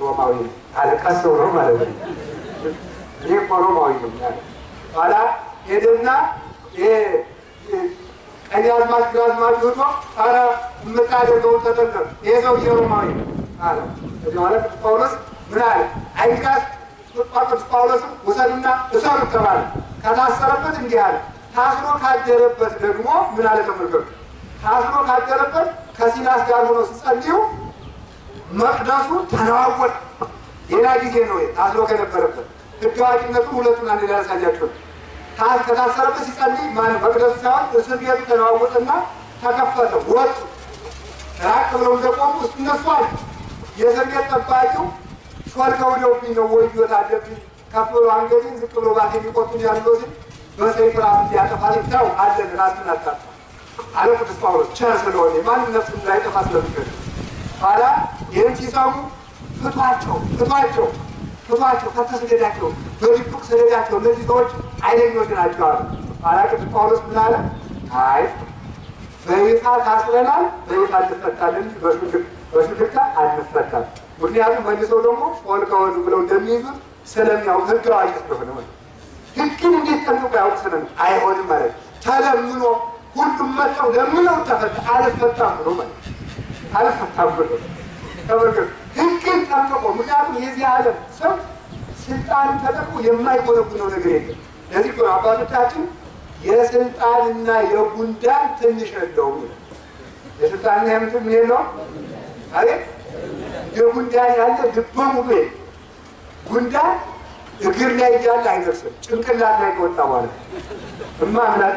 ሮማዊ አለ። ቀሰው ነው ማለት ነው። እኔ እኮ ሮማዊ ነው ያለ። ኋላ ሄደና ቀኝ አዝማች ግራ አዝማች ወጥቶ ኧረ የምታደርገውን ተጠንቀቅ፣ ይሄ ሰውዬ ሮማዊ አለ። ከዚህ በኋላ ቅዱስ ጳውሎስ ምን አለ? አይንቃስ ቅዱስ ጳውሎስም ውሰዱና እሰሩት ተባለ። ከታሰረበት እንዲህ አለ። ታስሮ ካደረበት ደግሞ ምን አለ? ተመልከቱ። ታስሮ ካደረበት ከሲላስ ጋር ሆኖ ሲጸልዩ መቅደሱ ተነዋወጠ። ሌላ ጊዜ ነው ታስሮ ከነበረበት። ሕግ አዋቂነቱ ሁለቱን አንድ ላይ ያሳያቸው። ከታሰረበት ሲጸልይ ማለት መቅደሱ ሳይሆን እስር ቤቱ ተነዋወጠና ተከፈተ። ወጡ። ራቅ ብለው እንደቆሙ እነሱ አሉ። የእስር ቤት ጠባቂው ሾልከው ወዲያውብኝ ነው ወዮት አለብኝ፣ ከፍ ብሎ አንገቴን ዝቅ ብሎ ባት የሚቆጡኝ ያለው ሲል በሰይፍ ራሱ ሊያጠፋል ይታው አለን ራሱን አጣጣ አለ ቅዱስ ጳውሎስ። ቸር ስለሆነ ማንም ነፍስ እንዳይጠፋ ስለሚገድ ኋላ ይህን ሲሰሙ ፍቷቸው ፈተስደዳቸው፣ በድብቅ ስደዳቸው፣ እነዚህ ሰዎች ኃይለኞች ናቸው አሉ። ኋላ ቅዱስ ጳውሎስ ምን አለ? አይ በይፋ ታስረናል፣ በይፋ እንፈታለን፣ በሹልክታ አንፈታም። ምክንያቱም መልሰው ደግሞ ሾልከው ብለው እንደሚይዙት ስለሚያውቅ ሕግ አዋቂ ስለሆነ ማለት ሕግን እንዴት ጠንቅቆ ያውቅ ስለሆነ አይሆንም ማለት ተለምኖ ሁሉም መጥተው ለምነው ተፈታ አልፈታም ብሎ ማለት አልፈታም ብሎ ተመልከቱ። ሕግን ጠንቅቆ ምክንያቱም የዚህ ዓለም ሰው ስልጣንን ተጠቅሞ የማይጎለጉለው ነገር የለም። ለዚህ እኮ አባቶቻችን የስልጣንና የጉንዳን ትንሽ የለውም። የስልጣንና የምንትን ምን የለውም አይደል? የጉንዳን ያለ ልበ ሙሉ ጉንዳን እግር ላይ እያለ አይነርስም፣ ጭንቅላት ላይ ከወጣ በኋላ እማምላክ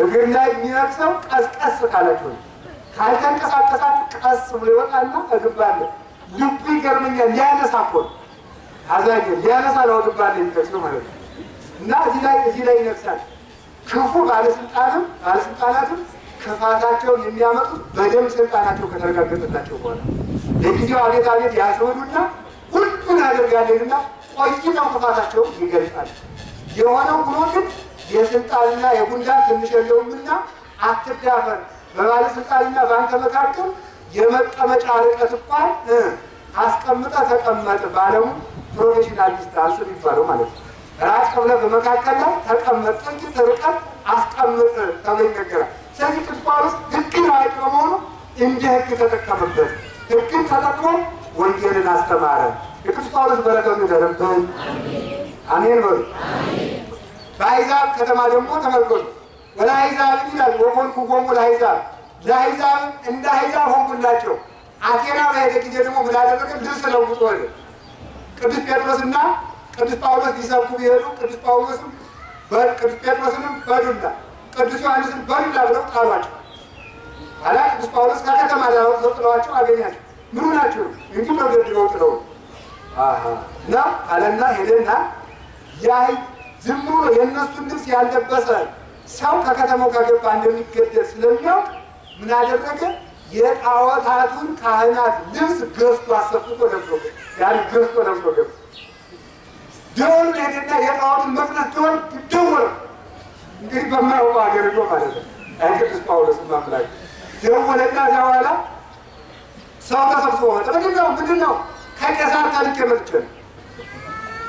እግር ላይ የሚነርሰው ቀስቀስ ካላችሁ ነው። ካልተንቀሳቀሳችሁ ቀስ ብሎ ይወጣና እግባለ ልቡ ይገርመኛል። ሊያነሳ እኮ ነው አዛኝ ሊያነሳ ነው እግባለ የሚደርሰው ማለት ነው። እና እዚህ ላይ ይነርሳል። ክፉ ባለስልጣናትም ክፋታቸውን የሚያመጡት በደም ስልጣናቸው ከተረጋገጠላቸው በኋላ ለጊዜው አቤት አቤት ያስወዱና ሁሉን ያደርጋለንና ቆይተው ክፋታቸውን ይገልጻል። የሆነው ብሎ ግን የስልጣንና የጉንዳን ትንሽ የለውምና አትዳፈር። በባለስልጣንና በአንተ መካከል የመቀመጫ ርቀት እንኳን አስቀምጠ ተቀመጥ። ባለሙ ፕሮፌሽናል ዲስታንስ የሚባለው ማለት ነው። ራቅ ብለህ በመካከል ላይ ተቀመጥ፣ ጥቂት ርቀት አስቀምጥ ተብሎ ይነገራል። ስለዚህ ቅዱስ ጳውሎስ ሕግን አዋቂ በመሆኑ እንደ ሕግ ተጠቀመበት። ሕግን ተጠቅሞ ወንጌልን አስተማረ። የቅዱስ ጳውሎስ በረከቱ ይደርብን፣ አሜን በሉ። በአሕዛብ ከተማ ደግሞ ተመልከቱ። ወለአሕዛብ ይላል ወኮንኩሆሙ ለአሕዛብ፣ ለአሕዛብ እንደ አሕዛብ ሆንኩላቸው። አቴና በሄደ ጊዜ ደግሞ ምን አደረገ? ልብስ ለውጦ ሄደ። ቅዱስ ጴጥሮስና ቅዱስ ጳውሎስ ሊሰብኩ ቢሄዱ ቅዱስ ጴጥሮስንም በዱላ ቅዱስ ዮሐንስን በዱላ ብለው ጣሏቸው። ኋላ ቅዱስ ጳውሎስ ከከተማ ላወጥተው ጥለዋቸው አገኛቸው። ምኑ ናቸው? እንዲህ በገድለው ጥለው እና አለና ሄደና ዝም ብሎ የእነሱን ልብስ ያልለበሰ ሰው ከከተማው ከገባ እንደሚገደል ስለሚያውቅ ምን አደረገ? የጣዖታቱን ካህናት ልብስ ገዝቶ አሰፍቶ ለብሶ ያን ገዝቶ ለብሶ ገብ ደወል ሄደና የጣዖትን መቅደስ ደወለ። እንግዲህ በማያውቀው ሀገር ዶ ማለት ነው። ቅዱስ ጳውሎስ ማምላክ ደወለና እዚያ በኋላ ሰው ተሰብስቦ መጣ። ምንድን ነው? ከቄሳር ተልኬ መጥቼ ነው።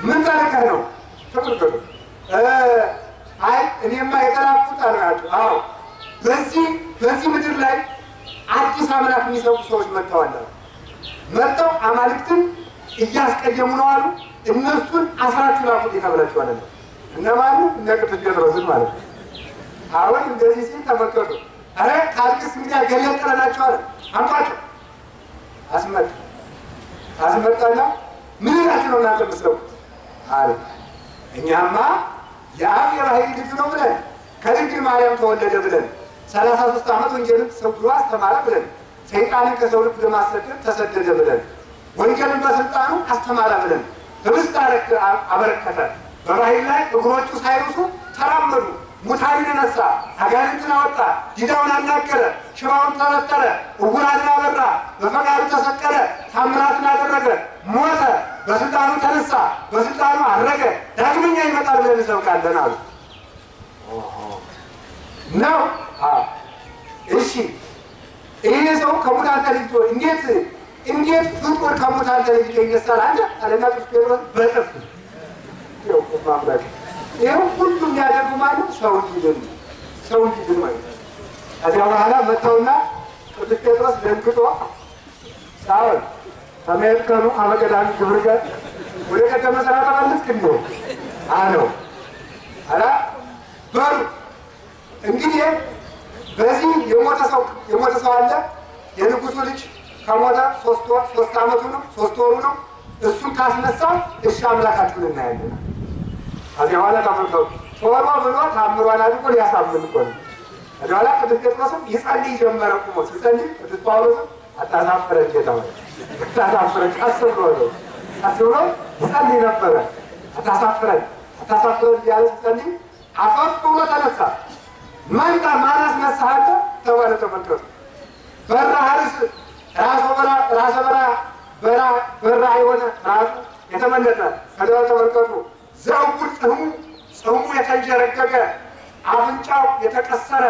ምን ተልከህ ነው? ተመልከቱ። አይ እኔማ የተላኩት አልናቸው። አዎ በዚህ ምድር ላይ አዲስ አምላክ የሚሰሩ ሰዎች መጥተዋል። መጥተው አማልክትን እያስቀየሙ ነው አሉ። እነሱን አስራችሁ ላኩት የተብላችኋል። እነማኑ? እነ ቅዱስ ጴጥሮስን ማለት ነው። አሁን እንደዚህ ሲል ተመልከቱ። አረ ካልክስ እንግዲህ ገለጠለናቸዋል። አምጧቸው አስመጣና ምን ናቸው ነው እናንተ የምትሰሩት አለ። እኛማ የአብ የባሕርይ ልጅ ነው ብለን ከድንግል ማርያም ተወለደ ብለን 33 ዓመት ወንጌልን ሰብኮ አስተማረ ብለን ሰይጣንን ከሰው ልብ ለማሰደድ ተሰደደ ብለን ወንጌልን በስልጣኑ አስተማረ ብለን ህብስት አበረከተ። በባሕር ላይ እግሮቹ ሳይርሱ ተራመዱ። ሙታንን ነሳ፣ አጋንንትን አወጣ፣ ዲዳውን አናገረ፣ ሽባውን ተረተረ፣ ዕውራንን አበራ፣ በፈቃዱ ተሰቀለ፣ ታምራትን አደረገ፣ ሞተ፣ በስልጣኑ ተነሳ፣ በስልጣኑ አረገ፣ ዳግመኛ ይመጣል ብለን እንሰብካለን አሉ። ነው እሺ። ይሄ ሰው ከሙታን ተለይቶ እንዴት ፍጡር ከሙታን ተለይቶ ይነሳል? አንተ አለና ቅዱስ ጴጥሮስ በጥፍ ይኸው ማምላክ ይኸው ሁሉ የሚያደርጉ ማለት ሰው እንዲድን ማለት ነው። ከዚያ በኋላ መጥተውና ቅዱስ ጴጥሮስ ደንግጦ ሳውል ተመልከኑ አመገዳሚ ግብር ጋር ወደ ቀደመ ስራ ተመለስክ እንዴ አለው። አላ በሩ እንግዲህ በዚህ የሞተ ሰው አለ። የንጉሱ ልጅ ከሞተ 3 ዓመቱ ነው፣ 3 ወሩ ነው። እሱን ካስነሳው እሺ አምላካችሁን እናያለን። ከዚያ በኋላ ተመልከቱ ቶሎ ብሎ ታምሯን አድርጎ ሊያሳምን እኮ ነው። ከዚያ በኋላ ቅዱስ ጴጥሮስም ይጸልይ ጀመረ። ቁሞ ሲጸልይ ቅዱስ ጳውሎስም አታሳፍረን ጌታ ሆይ አታሳፍረን፣ ቀስ ብሎ ይጸልይ ነበረ። አታሳፍረን እያለ ሲጸልይ አፈፍ ብሎ ተነሳ። ማን አስነሳህ አንተ ተባለ። ተመልከቱ በራ የሆነ ራሱ የተመለጠ ከዚያ ተመልከቱ ዘውር ጽሙ የተንጀረገገ አፍንጫው የተቀሰረ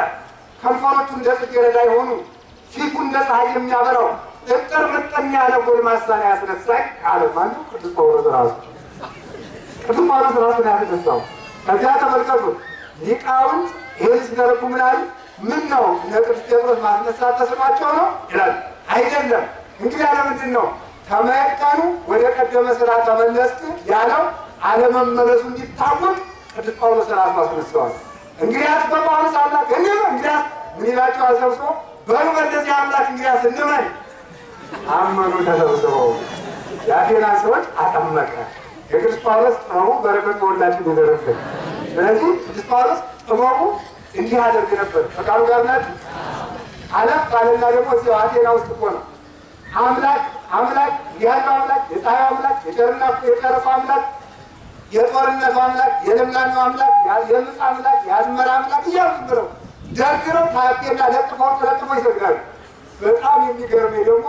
ከንፈሮቹ እንደ ጽጌረዳ የሆኑ ፊቱ እንደ ፀሐይ የሚያበራው እጥር ምጥን ያለ ጎልማሳን ያስነሳኝ አለ። ማነው? ቅዱስ ጳውሎስ ራሱ ነው ያስነሳው። ከዚያ ተመልከቱ ሊቃውንት ይህን ሲደረጉ ምን አሉ? ምን ነው ለቅዱስ ጴጥሮስ ማስነሳት ተስኗቸው ነው ይላል። አይደለም። እንግዲህ አለምንድን ነው ተመልከኑ ወደ ቀደመ ስራ ተመለስክ ያለው? አለመመለሱ እንዲታወቅ ቅዱስ ጳውሎስ ራሱ አስነሳዋል። እንግዲያስ በጳውሎስ አምላክ እንግዲያስ ምን ይላቸው አሰብሶ በሉ በእንደዚህ አምላክ እንግዲያስ እንመን አመኑ። ተሰብስበው የአቴና ሰዎች አጠመቀ። የቅዱስ ጳውሎስ ጥበቡ በረከት በሁላችን ይደረግልን። ስለዚህ ቅዱስ ጳውሎስ ጥበቡ እንዲህ አደርግ ነበር። ፈቃዱ ጋር ናት አለፍ አለና ደግሞ እዚያው አቴና ውስጥ እኮ ነው አምላክ ያለው አምላክ፣ የፀሐዩ አምላክ፣ የጨረቃው አምላክ፣ የጦርነቱ አምላክ፣ የልምላሜው አምላክ፣ የምጽ አምላክ፣ የአዝመራ አምላክ እያሉ ብለው ደግረው ታፔላ ለጥፈው ይሰግዳሉ። በጣም የሚገርመኝ ደግሞ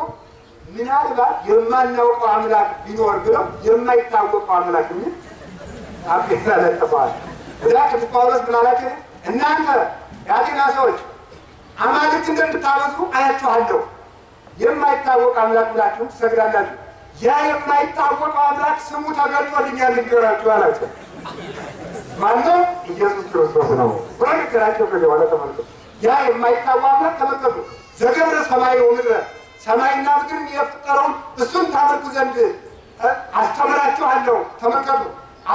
ምናልባት የማናውቀው አምላክ ቢኖር ብለው የማይታወቀው አምላክ የሚል ታፔላ ለጥፈዋል። እዛ ቅዱስ ጳውሎስ ምን አላቸው? እናንተ የአቴና ሰዎች አማልክት እንደምታበዙ አያችኋለሁ። የማይታወቅ አምላክ ብላችሁ ትሰግዳላችሁ። ያ የማይታወቀው አምላክ ስሙ ተገልጦልኛል ልንገራችሁ አላቸው። ማነው? ኢየሱስ ክርስቶስ ነው ብሎ ነገራቸው። ከዚያ በኋላ ተመልከቱ ያ የማይታወቅ አምላክ ተመልከቱ። ዘገብረ ሰማይ ወምድረ ሰማይና ምድርን የፈጠረውን እሱን ታመልኩ ዘንድ አስተምራችኋለሁ። ተመልከቱ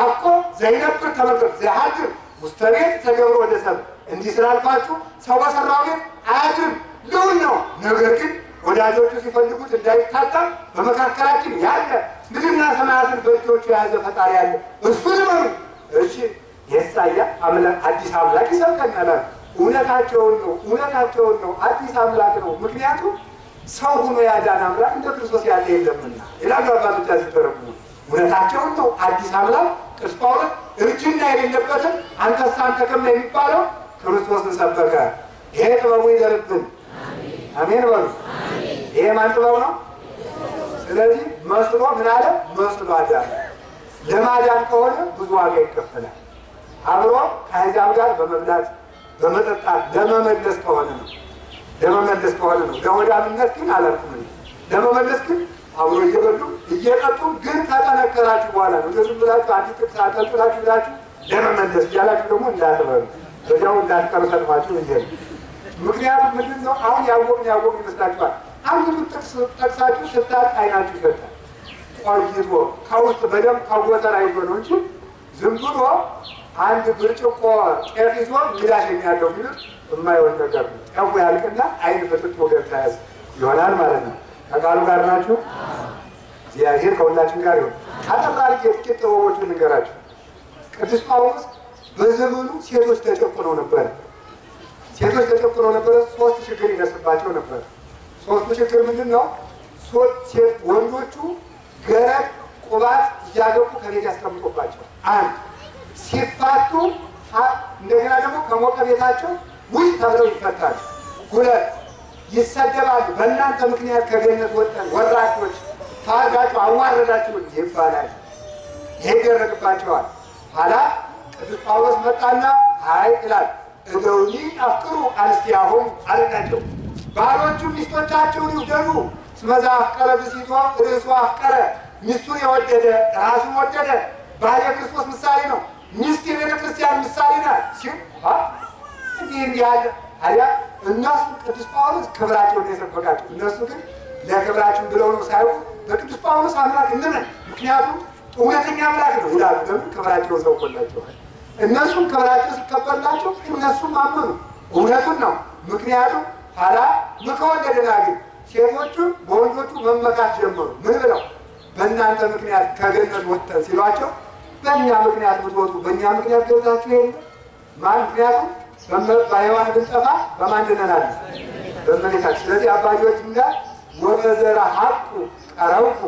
አኮ ዘይነብር ተመልከቱ ዘይሃድር ውስተ ቤት ተገብሮ ወደ ሰብእ እንዲህ ስላልኳችሁ ሰው በሰራው ቤት አያድርም ልዑል ነው። ነገር ግን ወዳጆቹ ሲፈልጉት እንዳይታጣ በመካከላችን ያለ ምድርና ሰማያትን በእጆቹ የያዘ ፈጣሪ ያለ እሱን በሉ። እሺ የኢሳይያስ አዲስ አምላክ ይሰብከናል። እውነታቸውን ነው። አዲስ አምላክ ነው። ምክንያቱም ሰው ሆኖ ያዳን አምላክ እንደ ክርስቶስ ያለ የለምና ይላሉ አባቶቻችን ሲተረጉሙ። እውነታቸውን ነው። አዲስ አምላክ ቅዱስ ጳውሎስ እርጅና የሌለበትን አንተሳ አንተ ከመ የሚባለው ክርስቶስን ሰበከ። ይሄ ጥበቡ ይደርብን። አሜን በሉ። ይሄ ማን ጥበብ ነው? ስለዚህ መስሎ ምን አለ? መስሎ አዳነ። ለማዳን ከሆነ ብዙ ዋጋ ይከፈላል። አብሮ ከአሕዛብ ጋር በመብላት በመጠጣት ለመመለስ ከሆነ ነው። ለወዳምነት ግን አላልኩም። ለመመለስ ግን አብሮ እየበሉ እየጠጡ ግን ከጠነከራችሁ በኋላ ነው። እንደዚህ ብላችሁ አንዲት ጥቅስ አጠልጥላችሁ ብላችሁ ለመመለስ እያላችሁ ደግሞ እንዳትበሉ በዚያው እንዳትቀሩ ሰጥማችሁ እየሉ። ምክንያቱም ምንድን ነው? አሁን ያወቅን ይመስላችኋል። አንዲቱን ጥቅስ ጠቅሳችሁ ስታጥ አይናችሁ ይፈታል። ቆይቶ ከውስጥ በደንብ ከጎተራ ይዞ ነው እንጂ ዝም ብሎ አንድ ብርጭቆ ጤፍ ይዞ ሚዳሸኛለሁ ቢሉት የማይሆን ነገር ነው። ጤፉ ያልቅና አይን ፍጥጥ ወገብ ተያዝ ይሆናል ማለት ነው። ከቃሉ ጋር ናችሁ። እግዚአብሔር ከሁላችን ጋር ይሁን። አጠቃላይ የጥቂት ጥበቦቹን ንገራችሁ። ቅዱስ ጳውሎስ በዘመኑ ሴቶች ተጨቁነው ነበረ። ሴቶች ተጨቁነው ነበረ። ሶስት ችግር ይደርስባቸው ነበር። ሶስቱ ችግር ምንድን ነው? ወንዶቹ ገረድ ቁባት እያገቡ ከቤት ያስቀምጡባቸው፣ አንድ ሲፋቱ እንደገና ደግሞ ከሞቀ ቤታቸው ውይ ተብለው ይፈታሉ። ሁለት ይሰደባሉ። በእናንተ ምክንያት ከገነት ወጠን ወራጆች ታርጋችሁ አዋረዳችሁን ይባላል። ይሄ ይደረግባቸዋል። ኋላ ቅዱስ ጳውሎስ መጣና አይ ይላል እደውኒ አፍቅሩ አንስቲያሆሙ አለናቸው። ባሎቹ ሚስቶቻቸውን ይውደዱ። ስመዛ አፍቀረ ብእሲቶ ርእሱ አፍቀረ። ሚስቱን የወደደ ራሱን ወደደ። ባል የክርስቶስ ምሳሌ ነው። ሚስት የቤተ ክርስቲያን ምሳሌ ናት ሲል እንዲህ ያለ አያ እነሱ ቅዱስ ጳውሎስ ክብራቸውን የሰበካቸው፣ እነሱ ግን ለክብራችን ብለው ነው ሳይሆን በቅዱስ ጳውሎስ አምላክ እንመን፣ ምክንያቱም እውነተኛ አምላክ ነው ይላሉ። ለምን ክብራቸውን ሰውኮላቸዋል። እነሱም ክብራቸው ሲከበርላቸው እነሱም አመኑ። እውነቱን ነው። ምክንያቱም ኋላ ምከወደደና ግን ሴቶቹን በወንዶቹ መመካት ጀመሩ። ምን ብለው? በእናንተ ምክንያት ከገነት ወጥተን ሲሏቸው በእኛ ምክንያት ብትወጡ በእኛ ምክንያት ገብታችሁ የለ ማን? ምክንያቱም በሔዋን ብንጠፋ በማን ድነናል? በእመቤታችን። ስለዚህ አባጆች እንዳል ወበዘራ ሀቁ ቀረብኩ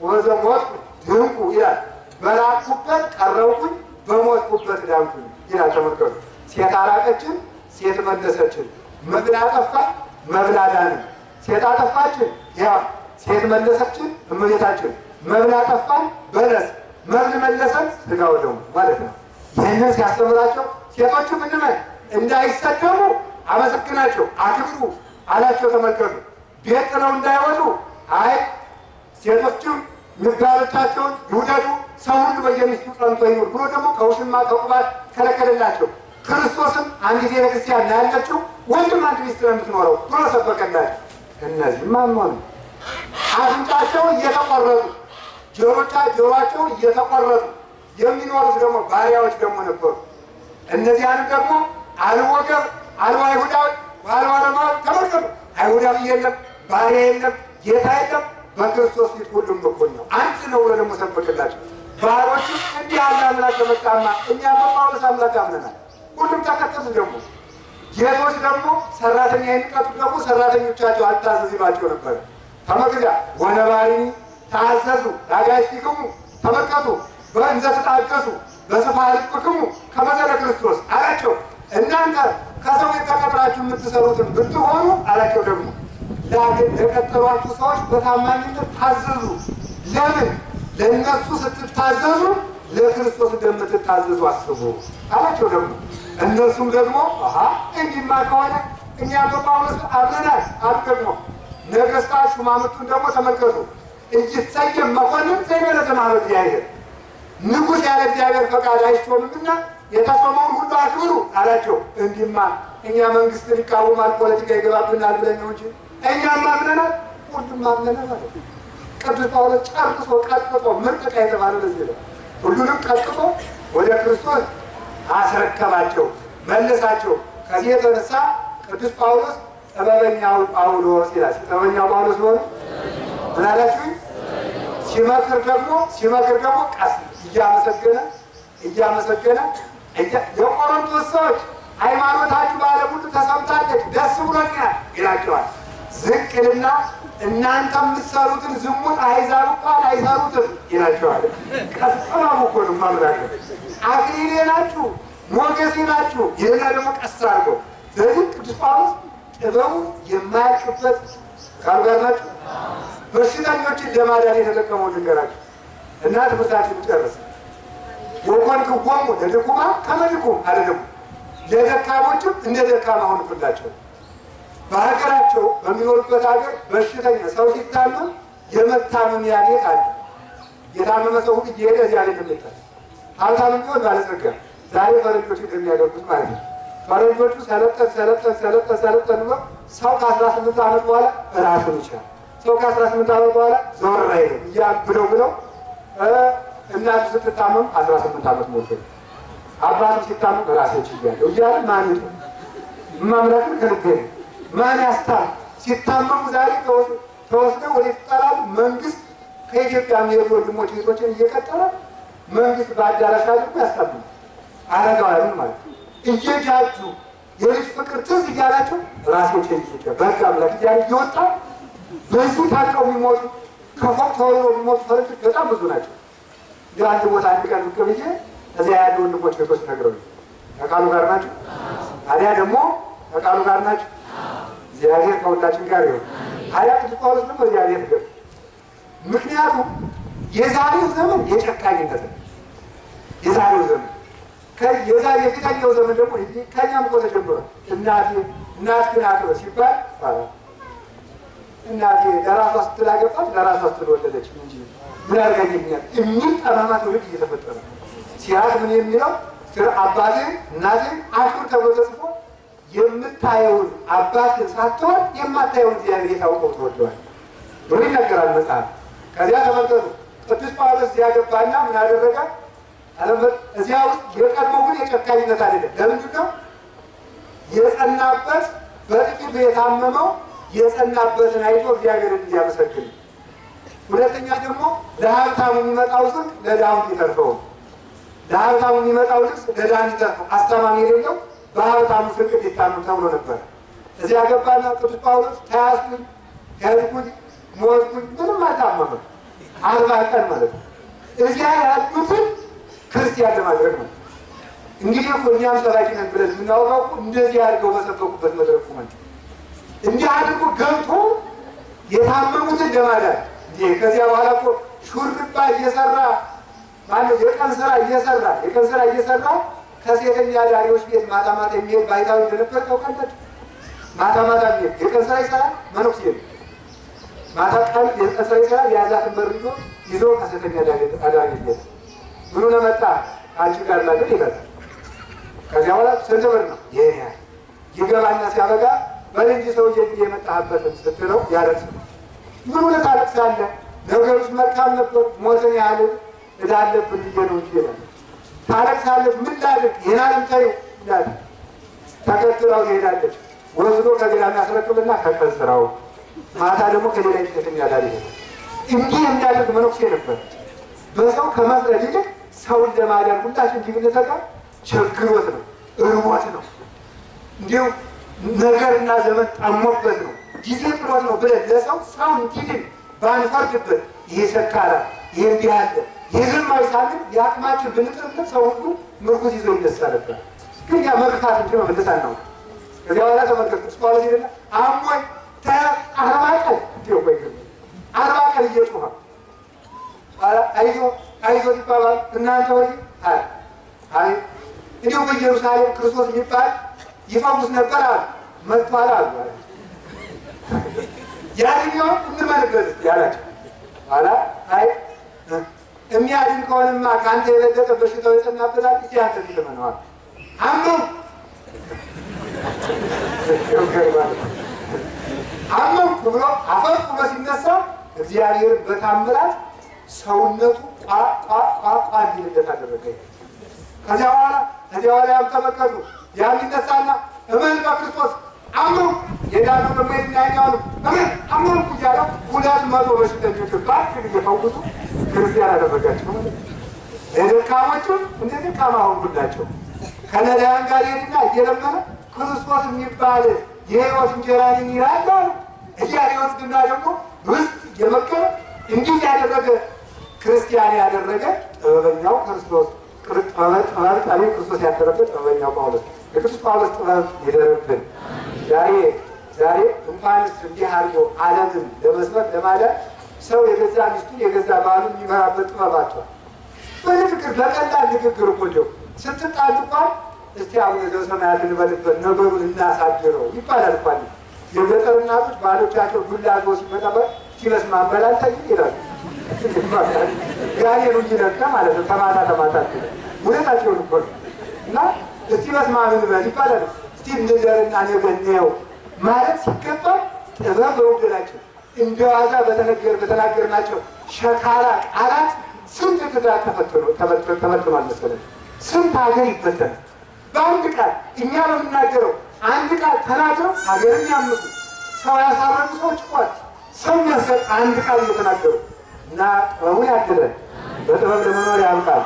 ወዘሞትኩ ድንቁ ይላል። በራቅኩበት ቀረብኩኝ በሞትኩበት ዳንኩኝ ይላል። ተመልከቱ። ሴት አራቀችን፣ ሴት መለሰችን። መብል አጠፋን፣ መብል አዳንን። ሴት አጠፋችን፣ ያው ሴት መለሰችን እመቤታችን። መብል አጠፋን፣ በለስ መብል መለሰን፣ ስጋው ደሙ ማለት ነው። ይህንን ሲያስተምራቸው ሴቶቹ ምንመን እንዳይሰደቡ አመሰግናቸው፣ አክብሩ አላቸው። ተመልከቱ። ቤት ጥለው እንዳይወጡ አይ ሴቶችም ምግባሮቻቸውን ይውደዱ፣ ሰው ሁሉ በየሚስቱ ጸንቶ ይኑር ብሎ ደግሞ ከውሽማ ከቁባት ከለከለላቸው። ክርስቶስም አንድ ቤተ ክርስቲያን ነው ያለችው፣ ወንድም አንድ ሚስት ነው የምትኖረው ብሎ ሰበከላቸው። እነዚህም አመኑ። አፍንጫቸውን እየተቆረጡ ጆሮአቸውን እየተቆረጡ የሚኖሩት ደግሞ ባሪያዎች ደግሞ ነበሩ። እነዚያንም ደግሞ አልወገብ አልዋ አይሁዳዊ አልዋ ለማዊ ተመልከቱ። አይሁዳዊ የለም፣ ባሪያ የለም፣ ጌታ የለም፣ በክርስቶስ ፊት ሁሉም እኩል ነው፣ አንድ ነው ብሎ ደግሞ ሰበክላቸው። ባሮቹ እንዲህ ያለ አምላክ ተመጣማ እኛ በጳውሎስ አምላክ አምነናል፣ ሁሉም ተከተሉ። ደግሞ ጌቶች ደግሞ ሰራተኛ የሚቀጡት ደግሞ ሰራተኞቻቸው አልታዘዝ ይሏቸው ነበረ። ተመግዛ ወነባሪኒ ታዘዙ ላጋይስቲክሙ ተመልከቱ በእንዘ ትታገሱ በስፋ ልብክሙ ከመዘለ ክርስቶስ አላቸው። እናንተ ከሰው ቤት ተቀጥራችሁ የምትሰሩትን ብትሆኑ አላቸው። ደግሞ ለቀጠሯችሁ ሰዎች በታማኝነት ታዘዙ። ለምን? ለእነሱ ስትታዘዙ ለክርስቶስ እንደምትታዘዙ አስቡ አላቸው። ደግሞ እነሱም ደግሞ እንዲማ ከሆነ እኛ በጳውሎስ አምነናል አሉ። ደግሞ ነገሥታት ሹማምንቱን ደግሞ ተመልከቱ። እይሰየም መኮንን ዘይበለ ዘማረ እግዚአብሔር፣ ንጉሥ ያለ እግዚአብሔር ፈቃድ አይሾምምና የተሾመውን ሁሉ አክብሩ አላቸው። እንዲማ እኛ መንግስትን ይቃወማል ፖለቲካ ይገባብናል ብለን ነው እንጂ እኛም አምነናል፣ ሁሉም አምነናል ማለት ነው። ቅዱስ ጳውሎስ ጨርሶ ቀጥቅጦ ምርጥቃ የተባለ ለዚህ ነው። ሁሉንም ቀጥቅጦ ወደ ክርስቶስ አስረከባቸው፣ መለሳቸው። ከዚህ የተነሳ ቅዱስ ጳውሎስ ጥበበኛው ጳውሎስ ይላል። ጥበበኛው ጳውሎስ ሆነ ምን አላችሁ? ሲመክር ደግሞ ቀስ እያመሰገነ የቆሮንቶስ ሰዎች ሃይማኖታችሁ በዓለም ሁሉ ተሰምታለች፣ ደስ ብሎኛል ይላቸዋል። ዝቅልና እናንተ የምትሰሩትን ዝሙት አሕዛብ እንኳን አይሰሩትም ይላቸዋል። ቀስጠማሙ እኮ ነው ማምላክ አክሊሌ ናችሁ፣ ሞገሴ ናችሁ። ይህና ደግሞ ቀስ አድርገው። ስለዚህ ቅዱስ ጳውሎስ ጥበቡ የማያልቅበት ቃል ጋር ናችሁ። በሽተኞችን ለማዳን የተጠቀመው ልንገራችሁ እና ትምህርታችን ጨርስ። ወኮንክዎሙ ለድኩማን ከመ ድኩም አይደለም፣ ለደካሞችም እንደ ደካማ ሆንኩላቸው። በሀገራቸው በሚኖሩበት ሀገር በሽተኛ ሰው ሲታመም የመታመሚያ ቤት አለ። የታመመ ሰው ሁሉ እየሄደ እዚያ ላይ ይመጣል። ሀብታም ቢሆን ባለጸጋ፣ ዛሬ ፈረንጆች እንደሚያደርጉት ማለት ነው። ፈረንጆቹ ሰለጠን ብሎ ሰው ከ18 ዓመት በኋላ ራሱን ይችላል። ሰው ከ18 ዓመት በኋላ ዞር አይልም ብለው እናቱ ስትታመም 18 ዓመት ሞልቶ አባቱ ሲታመም ራሴ ችያለሁ እያለ ማን ማምላክን ከልቤ ማን ያስታም ሲታመሙ ዛሬ ተወስደው ወደ ተጣላሉ መንግስት ከኢትዮጵያ የሚሄዱ ወንድሞች እህቶችን እየቀጠረ መንግስት በአዳራሽ አድርጎ ያስታምማል። አረጋውያኑን ማለት እየጃጁ የልጅ ፍቅር ትዝ እያላቸው ራሴ ችያለሁ በህግ አምላክ እያለ እየወጣ ብዙ ታቀው የሚሞቱ ከፎቅ ተወርሮ የሚሞቱ ፈረንጆች በጣም ብዙ ናቸው። እንደ አንድ ቦታ አንድ ቀን ብቅ ብዬ እዚያ ያሉ ወንድሞች እህቶች ነግረውኝ ከቃሉ ጋር ናቸው። ታዲያ ደግሞ ከቃሉ ጋር ናቸው። እግዚአብሔር ከሁላችን ጋር ይሁን። ታዲያ ቅዱስ ጳውሎስ ደግሞ እዚያ ቤት ገቡ። ምክንያቱም የዛሬው ዘመን የጨካኝነት ነው። የዛሬው ዘመን የፊተኛው ዘመን ደግሞ ከእኛም እኮ ተጀምሯል። እናትህን አክብር ሲባል እናቴ ለራሷ ስትላገባት ለራሷ ስትወለደች እንጂ ምን ያደርገኛል የሚል ጠማማ ትውልድ እየተፈጠረ ሲያት ምን የሚለው አባትህን እናትህን አክብር ተብሎ ተጽፎ የምታየውን አባትህን ሳትሆን የማታየውን እግዚአብሔር የታወቀው ተወደዋል ብሎ ይነገራል መጽሐፍ። ከዚያ ተመልከቱ ቅዱስ ጳውሎስ እዚያ ገባና ምን አደረገ? እዚያ ውስጥ የቀድሞው ግን የጨካኝነት አይደለም። ለምንድን ነው የጸናበት? በጥቂቱ የታመመው የጸናበትን አይቶ እግዚአብሔርን እንዲያመሰግን። ሁለተኛ ደግሞ ለሀብታሙ የሚመጣው ስንቅ ለድሃው እንዲተርፈው፣ ለሀብታሙ የሚመጣው ልብስ ለድሃው እንዲተርፈው፣ አስተማሚ የሌለው በሀብታሙ ስንቅ እንዲታመም ተብሎ ነበር። እዚያ ገባና ቅዱስ ጳውሎስ ተያዝኩኝ፣ ሄድኩኝ፣ ሞትኩኝ፣ ምንም አልታመመም። 40 ቀን ማለት ነው። እዚያ ያሉትን ክርስቲያን ለማድረግ ነው። እንግዲህ እኮ እኛም ሰባኪ ነን ብለን የምናወራው እንደዚህ አድርገው በሰበኩበት መድረኩ ማለት እንዲህ አድርጎ ገብቶ የታመሙትን ለማዳን ከዚያ በኋላ እኮ ሹርባ እየሰራ ማለት የቀን ስራ እየሰራ ከሴተኛ አዳሪዎች ቤት ማታ ማታ የሚሄድ ባይታዊ እንደነበር ታውቃላችሁ። ማታ ማታ የሚሄድ የቀን ስራ ይሰራል። መነኩሴ ማታ ቀን የቀን ስራ ይሰራል። የያዛትን በር ይዞ ከሴተኛ አዳሪ ቤት ምኑ ለመጣ አንቺ ጋር ላገር ይላል። ከዚያ በኋላ ስንት ብር ነው ይሄ ይገባና ሲያበጋ በልንጅ ሰውዬ የመጣህበትን ስትለው ያለቅስ ነው። ምን ሆነ ታለቅሳለህ? ነገሮች መልካም ነበር፣ ሞትን ያህል ዕዳ አለብን ብዬ ነው እንጂ ይላል። ታለቅሳለች፣ ምን ላድርግ ይህን ዓለም ተይው ይላል። ተከትለው ትሄዳለች። ወስዶ ከሌላ የሚያስረክብና ከቀን ስራው ማታ ደግሞ ከሌላ ይጠቅም ያዳል። እንዲህ የሚያደርግ መነኩሴ ነበር። በሰው ከመፍረድ ይልቅ ሰውን ለማዳን ሁላችን ጅብነተጋ ቸግሮት ነው፣ እርቦት ነው፣ እንዲሁ ነገርና ዘመን ጠሞበት ነው፣ ጊዜ ጥሮት ነው ብለን ለሰው ሰው እንዲድን ባንፈርድበት ይሄ ሰካራ ይሄ እንዲህ አለ ይህ ዝማዊ ሳልን የአቅማችን ብንጥርበት ሰው ሁሉ ምርኩዝ ይዘው ይነሳ ነበር። ግን ያ መግፋት እንጂ መመለስ አናው። ከዚያ በኋላ ተመልከቱ ጳውሎስ ይልና አሞኝ 40 ቀን እንዲሁ ቆይ 40 ቀን እየጮኸ አይዞ ይባላል። እናንተ ወይ አይ እንዲሁ በኢየሩሳሌም ክርስቶስ የሚባል ይፈውስ ነበር አሉ መጥቷል አሉ ያንኛው እንመልበት ያላቸው አላ አይ የሚያድን ከሆነማ ከአንተ የበለጠ በሽታው የጸናበታል እንጂ አንተ ትለመነዋል አመንኩ ብሎ አፈፍ ብሎ ሲነሳ እግዚአብሔር በታምራት ሰውነቱ ቋቋቋ እንዲልለት አደረገ። ከዚያ በኋላ ያም ተመልከቱ ያም ይነሳና እመን በክርስቶስ አምኑ የዳነው ደግሞ የሚያኛው እመን አምንኩ እያለ 200 በሽተኞች በአንድ እየፈወሱ ክርስቲያን አደረጋቸው። የደካሞቹን እንደ ደካማ ሆንኩላቸው። ከነዳያን ጋር ሄድና እየለመነ ክርስቶስ የሚባል የሕይወት እንጀራ ይራዳል እያለ ይወስድና ደግሞ ውስጥ የመከረ እንዲህ ያደረገ ክርስቲያን ያደረገ ጥበበኛው ክርስቶስ ጥበብ ክርስቶስ ያደረበት ጥበበኛው ጳውሎስ የቅዱስ ጳውሎስ ጥበብ ይደረብን። ዛሬ እንኳንስ እንዲህ አድርጎ ዓለምን ለመስበክ ለማዳን ሰው የገዛ ሚስቱን የገዛ ባሉን የሚመራበት ጥበባቸው በንግግር በቀላል ንግግር እኮ እንደው ስትጣሉ እንኳን እስቲ አቡነ ዘበሰማያት እንበልበት ነገሩን እናሳድረው ይባላል። እንኳን የገጠር እናቶች ባሎቻቸው ዱላ አድርገው ሲመጣበት ሲበስማ በላልታይ ይላሉ። ጋኔኑ እንዲነካ ማለት ነው። ተማታ እውነታቸውን እኮ ነው። እና እስቲ በስማ እንበል ይባላል። እስቲ እንደዘርና ነገነው ማለት ሲገባ ጥበብ በወገናቸው እንደ ዋዛ በተናገርናቸው ሸካራ ቃላት ስንት ትዳር ተመትኗል መሰለኝ። ስንት ሀገር ይበተናል በአንድ ቃል። እኛ በምናገረው አንድ ቃል ተናግረው ሀገርን ያምሱ ሰው ያሳረዱ ሰዎች እኮ ሰው የሚያስቀር አንድ ቃል እየተናገሩ እና ጥበቡን ያድለን በጥበብ ለመኖር ያብቃል።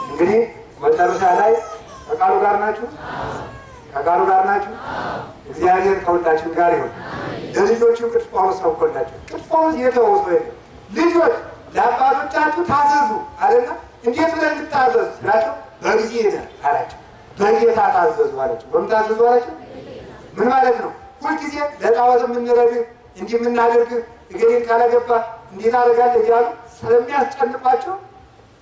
እንግዲህ መጨረሻ ላይ ከቃሉ ጋር ናችሁ፣ ከቃሉ ጋር ናችሁ። እግዚአብሔር ከሁላችን ጋር ይሁን። ለልጆቹ ቅዱስ ጳውሎስ ሰብኮላቸው። ቅዱስ ጳውሎስ የተወው ሰው የለም። ልጆች ለአባቶቻችሁ ታዘዙ አለና እንዴት ብለን እንታዘዝ ስላቸው በጊዜ ሄደ አላቸው። በጌታ ታዘዙ አላቸው። በምን ታዘዙ አላቸው? ምን ማለት ነው? ሁልጊዜ ለጣዖት የምንረግህ እንዲህ የምናደርግህ እገሌን ካላገባ እንዴት አደርጋለህ እያሉ ስለሚያስጨንቋቸው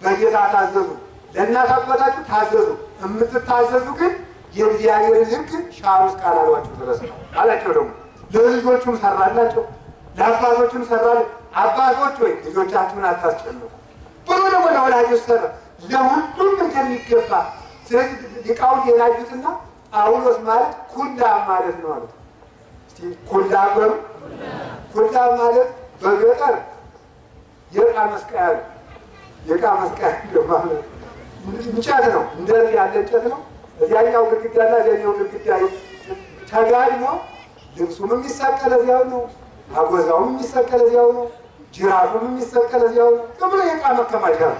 በጌታ ታዘዙ። ለእናት አባታችሁ ታዘዙ። የምትታዘዙ ግን የእግዚአብሔርን ሕግ ሻሩ እስካላሏችሁ ድረስ ነው አላቸው። ደግሞ ለልጆቹም ሰራላቸው፣ ለአባቶቹም ሰራል። አባቶች ወይ ልጆቻችሁን አታስጨንቁ ብሎ ደግሞ ለወላጆች ሰራ፣ ለሁሉም እንደሚገባ። ስለዚህ ሊቃውንት የናጁትና ጳውሎስ ማለት ኩላብ ማለት ነው አሉት። እስቲ ኩላብ በሉ። ኩላብ ማለት በገጠር የዕቃ መስቀያ ነው። የዕቃ መስቀያ ማለት እንጨት ነው። እንደዚህ ያለ እንጨት ነው። እዚያኛው ግድግዳና እዚያኛው ግድግዳ ተጋድሞ ልብሱም የሚሰቀል እዚያው ነው። አጎዛውም የሚሰቀል እዚያው ነው። ጅራፉም የሚሰቀል እዚያው ነው። ዝም ብሎ የዕቃ መከማቻ ነው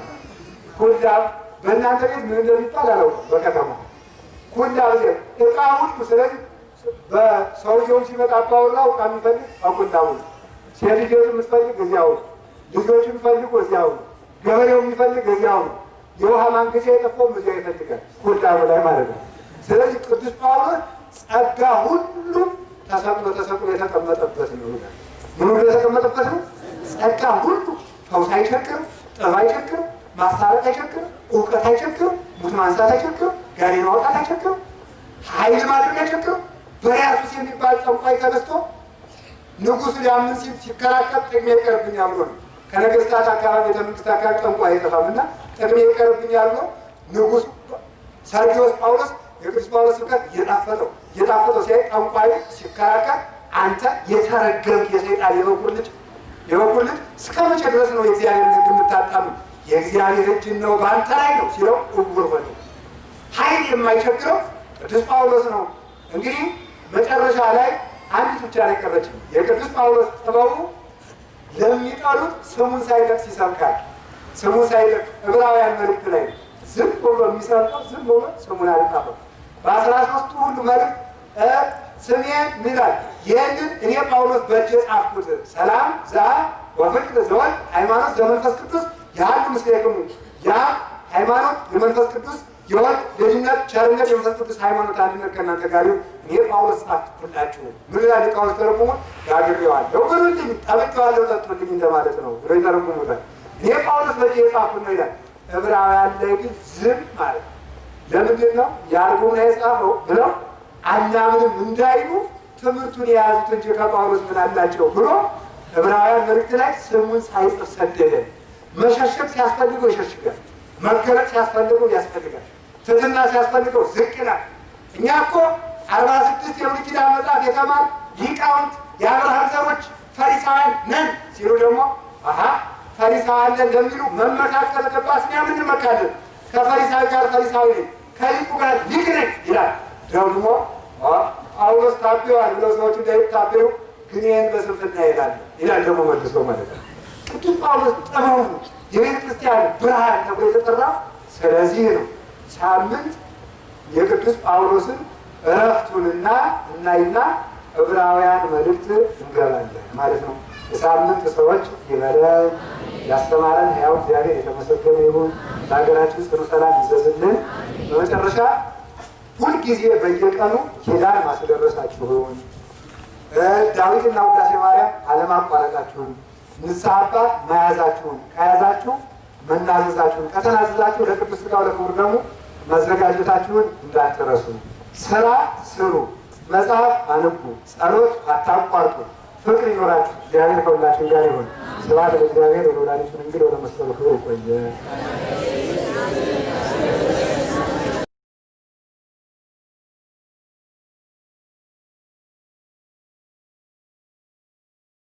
ኩላብ። በእናንተ ቤት ምን እንደሚባል አላውቅም። በከተማ ኩላብ ዕቃ ሁሉ። ስለዚህ በሰውየውም ሲመጣ አባወራው ዕቃ የሚፈልግ በኩላቡ ነው። ሴት ልጆች የምትፈልግ እዚያው ነው። ልጆች የሚፈልጉ እዚያው ነው። ገበሬው የሚፈልግ እዚያው ነው። የውሃ ማንገቻ የጠፋውም እዚያው ይፈልጋል፣ ኩላቡ ላይ ማለት ነው። ስለዚህ ቅዱስ ጳውሎስ ጸጋ ሁሉ ተሰቅሎ የተቀመጠበት ነው። ምን ሁሉ የተቀመጠበት ነው? ጸጋ ሁሉ። ፈውስ አይቸግርም፣ ጥበብ አይቸግርም፣ ማስታረቅ አይቸግርም፣ እውቀት አይቸግርም፣ ሙት ማንሳት አይቸግርም፣ ጋኔን ማውጣት አይቸግርም፣ ኃይል ማድረግ አይቸግርም። በሪያሱስ የሚባል ጠንቋይ ተነስቶ ንጉሱ ሊያምን ሲከራከር ጥቅሜ ይቀርብኛል ብሎ ነው። ከነገስታት አካባቢ የተመንግስት አካባቢ ጠንቋይ አይጠፋም እና ጥቅሜ ይቀርብኛል ብሎ ንጉሱ ሰርጊዮስ ጳውሎስ የቅዱስ ጳውሎስ ስብከት እየጣፈጠው ሲያይ ጠንቋዩ ሲከራከር አንተ የተረገምክ የሰይጣን የበኩር ልጅ እስከ መቼ ድረስ ነው የእግዚአብሔር ሕግ የምታጣም? የእግዚአብሔር እጅ ነው በአንተ ላይ ነው ሲለው እውር ሆነ። ኃይል የማይቸግረው ቅዱስ ጳውሎስ ነው። እንግዲህ መጨረሻ ላይ አንዲት ብቻ ላይ ቀረች። የቅዱስ ጳውሎስ ጥበቡ ለሚጠሉት ስሙን ሳይጠቅስ ይሰብካል። ስሙን ሳይጠቅስ ዕብራውያን መልእክት ላይ ዝም ብሎ የሚሰብከው ዝም ብሎ ስሙን አልጣፈም። በ13ቱ ሁሉ መልእክት ስሜን ይላል። ይህንን እኔ ጳውሎስ በእጄ ጻፍኩት። ሰላም ወፍቅር ዘወልድ ሃይማኖት ዘመንፈስ ቅዱስ ያህሉ ምስሌክሙ። ያ ሃይማኖት የመንፈስ ቅዱስ የወልድ ልጅነት ቸርነት የመንፈስ ቅዱስ ሃይማኖት አንድነት ከእናንተ ጋር ይሁን። እኔ ጳውሎስ ጻፍኩላችሁ። ምን ይላል ሊቃውንት ተረጉሞ? ጋግሬዋለሁ ብሉልኝ፣ ጠብቄዋለሁ ጠጡልኝ እንደማለት ነው ብሎ ይተረጉሙታል። እኔ ጳውሎስ በእጄ የጻፍኩት ነው ይላል። ዕብራውያን ላይ ግን ዝም ማለት ለምንድን ነው? ያልሆነ የጻፈው ብለው አናምንም እንዳይሉ ትምህርቱን የያዙት እንጂ ከጳውሎስ ምን አላቸው ብሎ ዕብራውያን መልእክት ላይ ስሙን ሳይጽፍ ሰደደ። መሸሸግ ሲያስፈልገው ይሸሽጋል፣ መገለጥ ሲያስፈልገው ያስፈልጋል፣ ትሕትና ሲያስፈልገው ዝቅ ይላል። እኛ እኮ 46 የብሉይ ኪዳን መጽሐፍ የተማር ሊቃውንት የአብርሃም ዘሮች ፈሪሳውያን ነን ሲሉ ደግሞ ፈሪሳውያን ነን ለሚሉ መመካት ከተገባስ እኛ ምን እንመካለን? ከፈሪሳዊ ጋር ፈሪሳዊ ነኝ፣ ከሊቁ ጋር ሊቅ ነኝ ይላል። ደግሞ ጳውሎስ ታቤዋል ብለው ሰዎች እንዳይታቤው ግን ይህን በስንፍና ይላል ደግሞ መልሶ ማለት ነው። ቅዱስ ጳውሎስ ጥበቡ የቤተ ክርስቲያን ብርሃን ተብሎ የተጠራ ስለዚህ ነው። ሳምንት የቅዱስ ጳውሎስን እረፍቱንና እናይና ዕብራውያን መልእክት እንገባለን ማለት ነው። የሳምንት ሰዎች ይበለን። ያስተማረን ሕያው እግዚአብሔር የተመሰገነ ይሁን። ለሀገራችን ጽኑ ሰላም ይዘዝልን። በመጨረሻ ሁልጊዜ በየቀኑ ኪዳን ማስደረሳችሁን፣ ዳዊትና ውዳሴ ማርያም አለማቋረጣችሁን፣ ንስሐ አባት መያዛችሁን፣ ከያዛችሁ መናዘዛችሁን፣ ከተናዘዛችሁ ለቅዱስ ሥጋው ለክቡር ደሙ መዘጋጀታችሁን እንዳትረሱ። ስራ ስሩ፣ መጽሐፍ አንቡ፣ ጸሎት አታቋርጡ፣ ፍቅር ይኖራችሁ። እግዚአብሔር ከሁላችን ጋር ይሁን። ስብሐት ለእግዚአብሔር ወለወላዲቱ ድንግል ወለመስቀሉ ክቡር። ይቆየ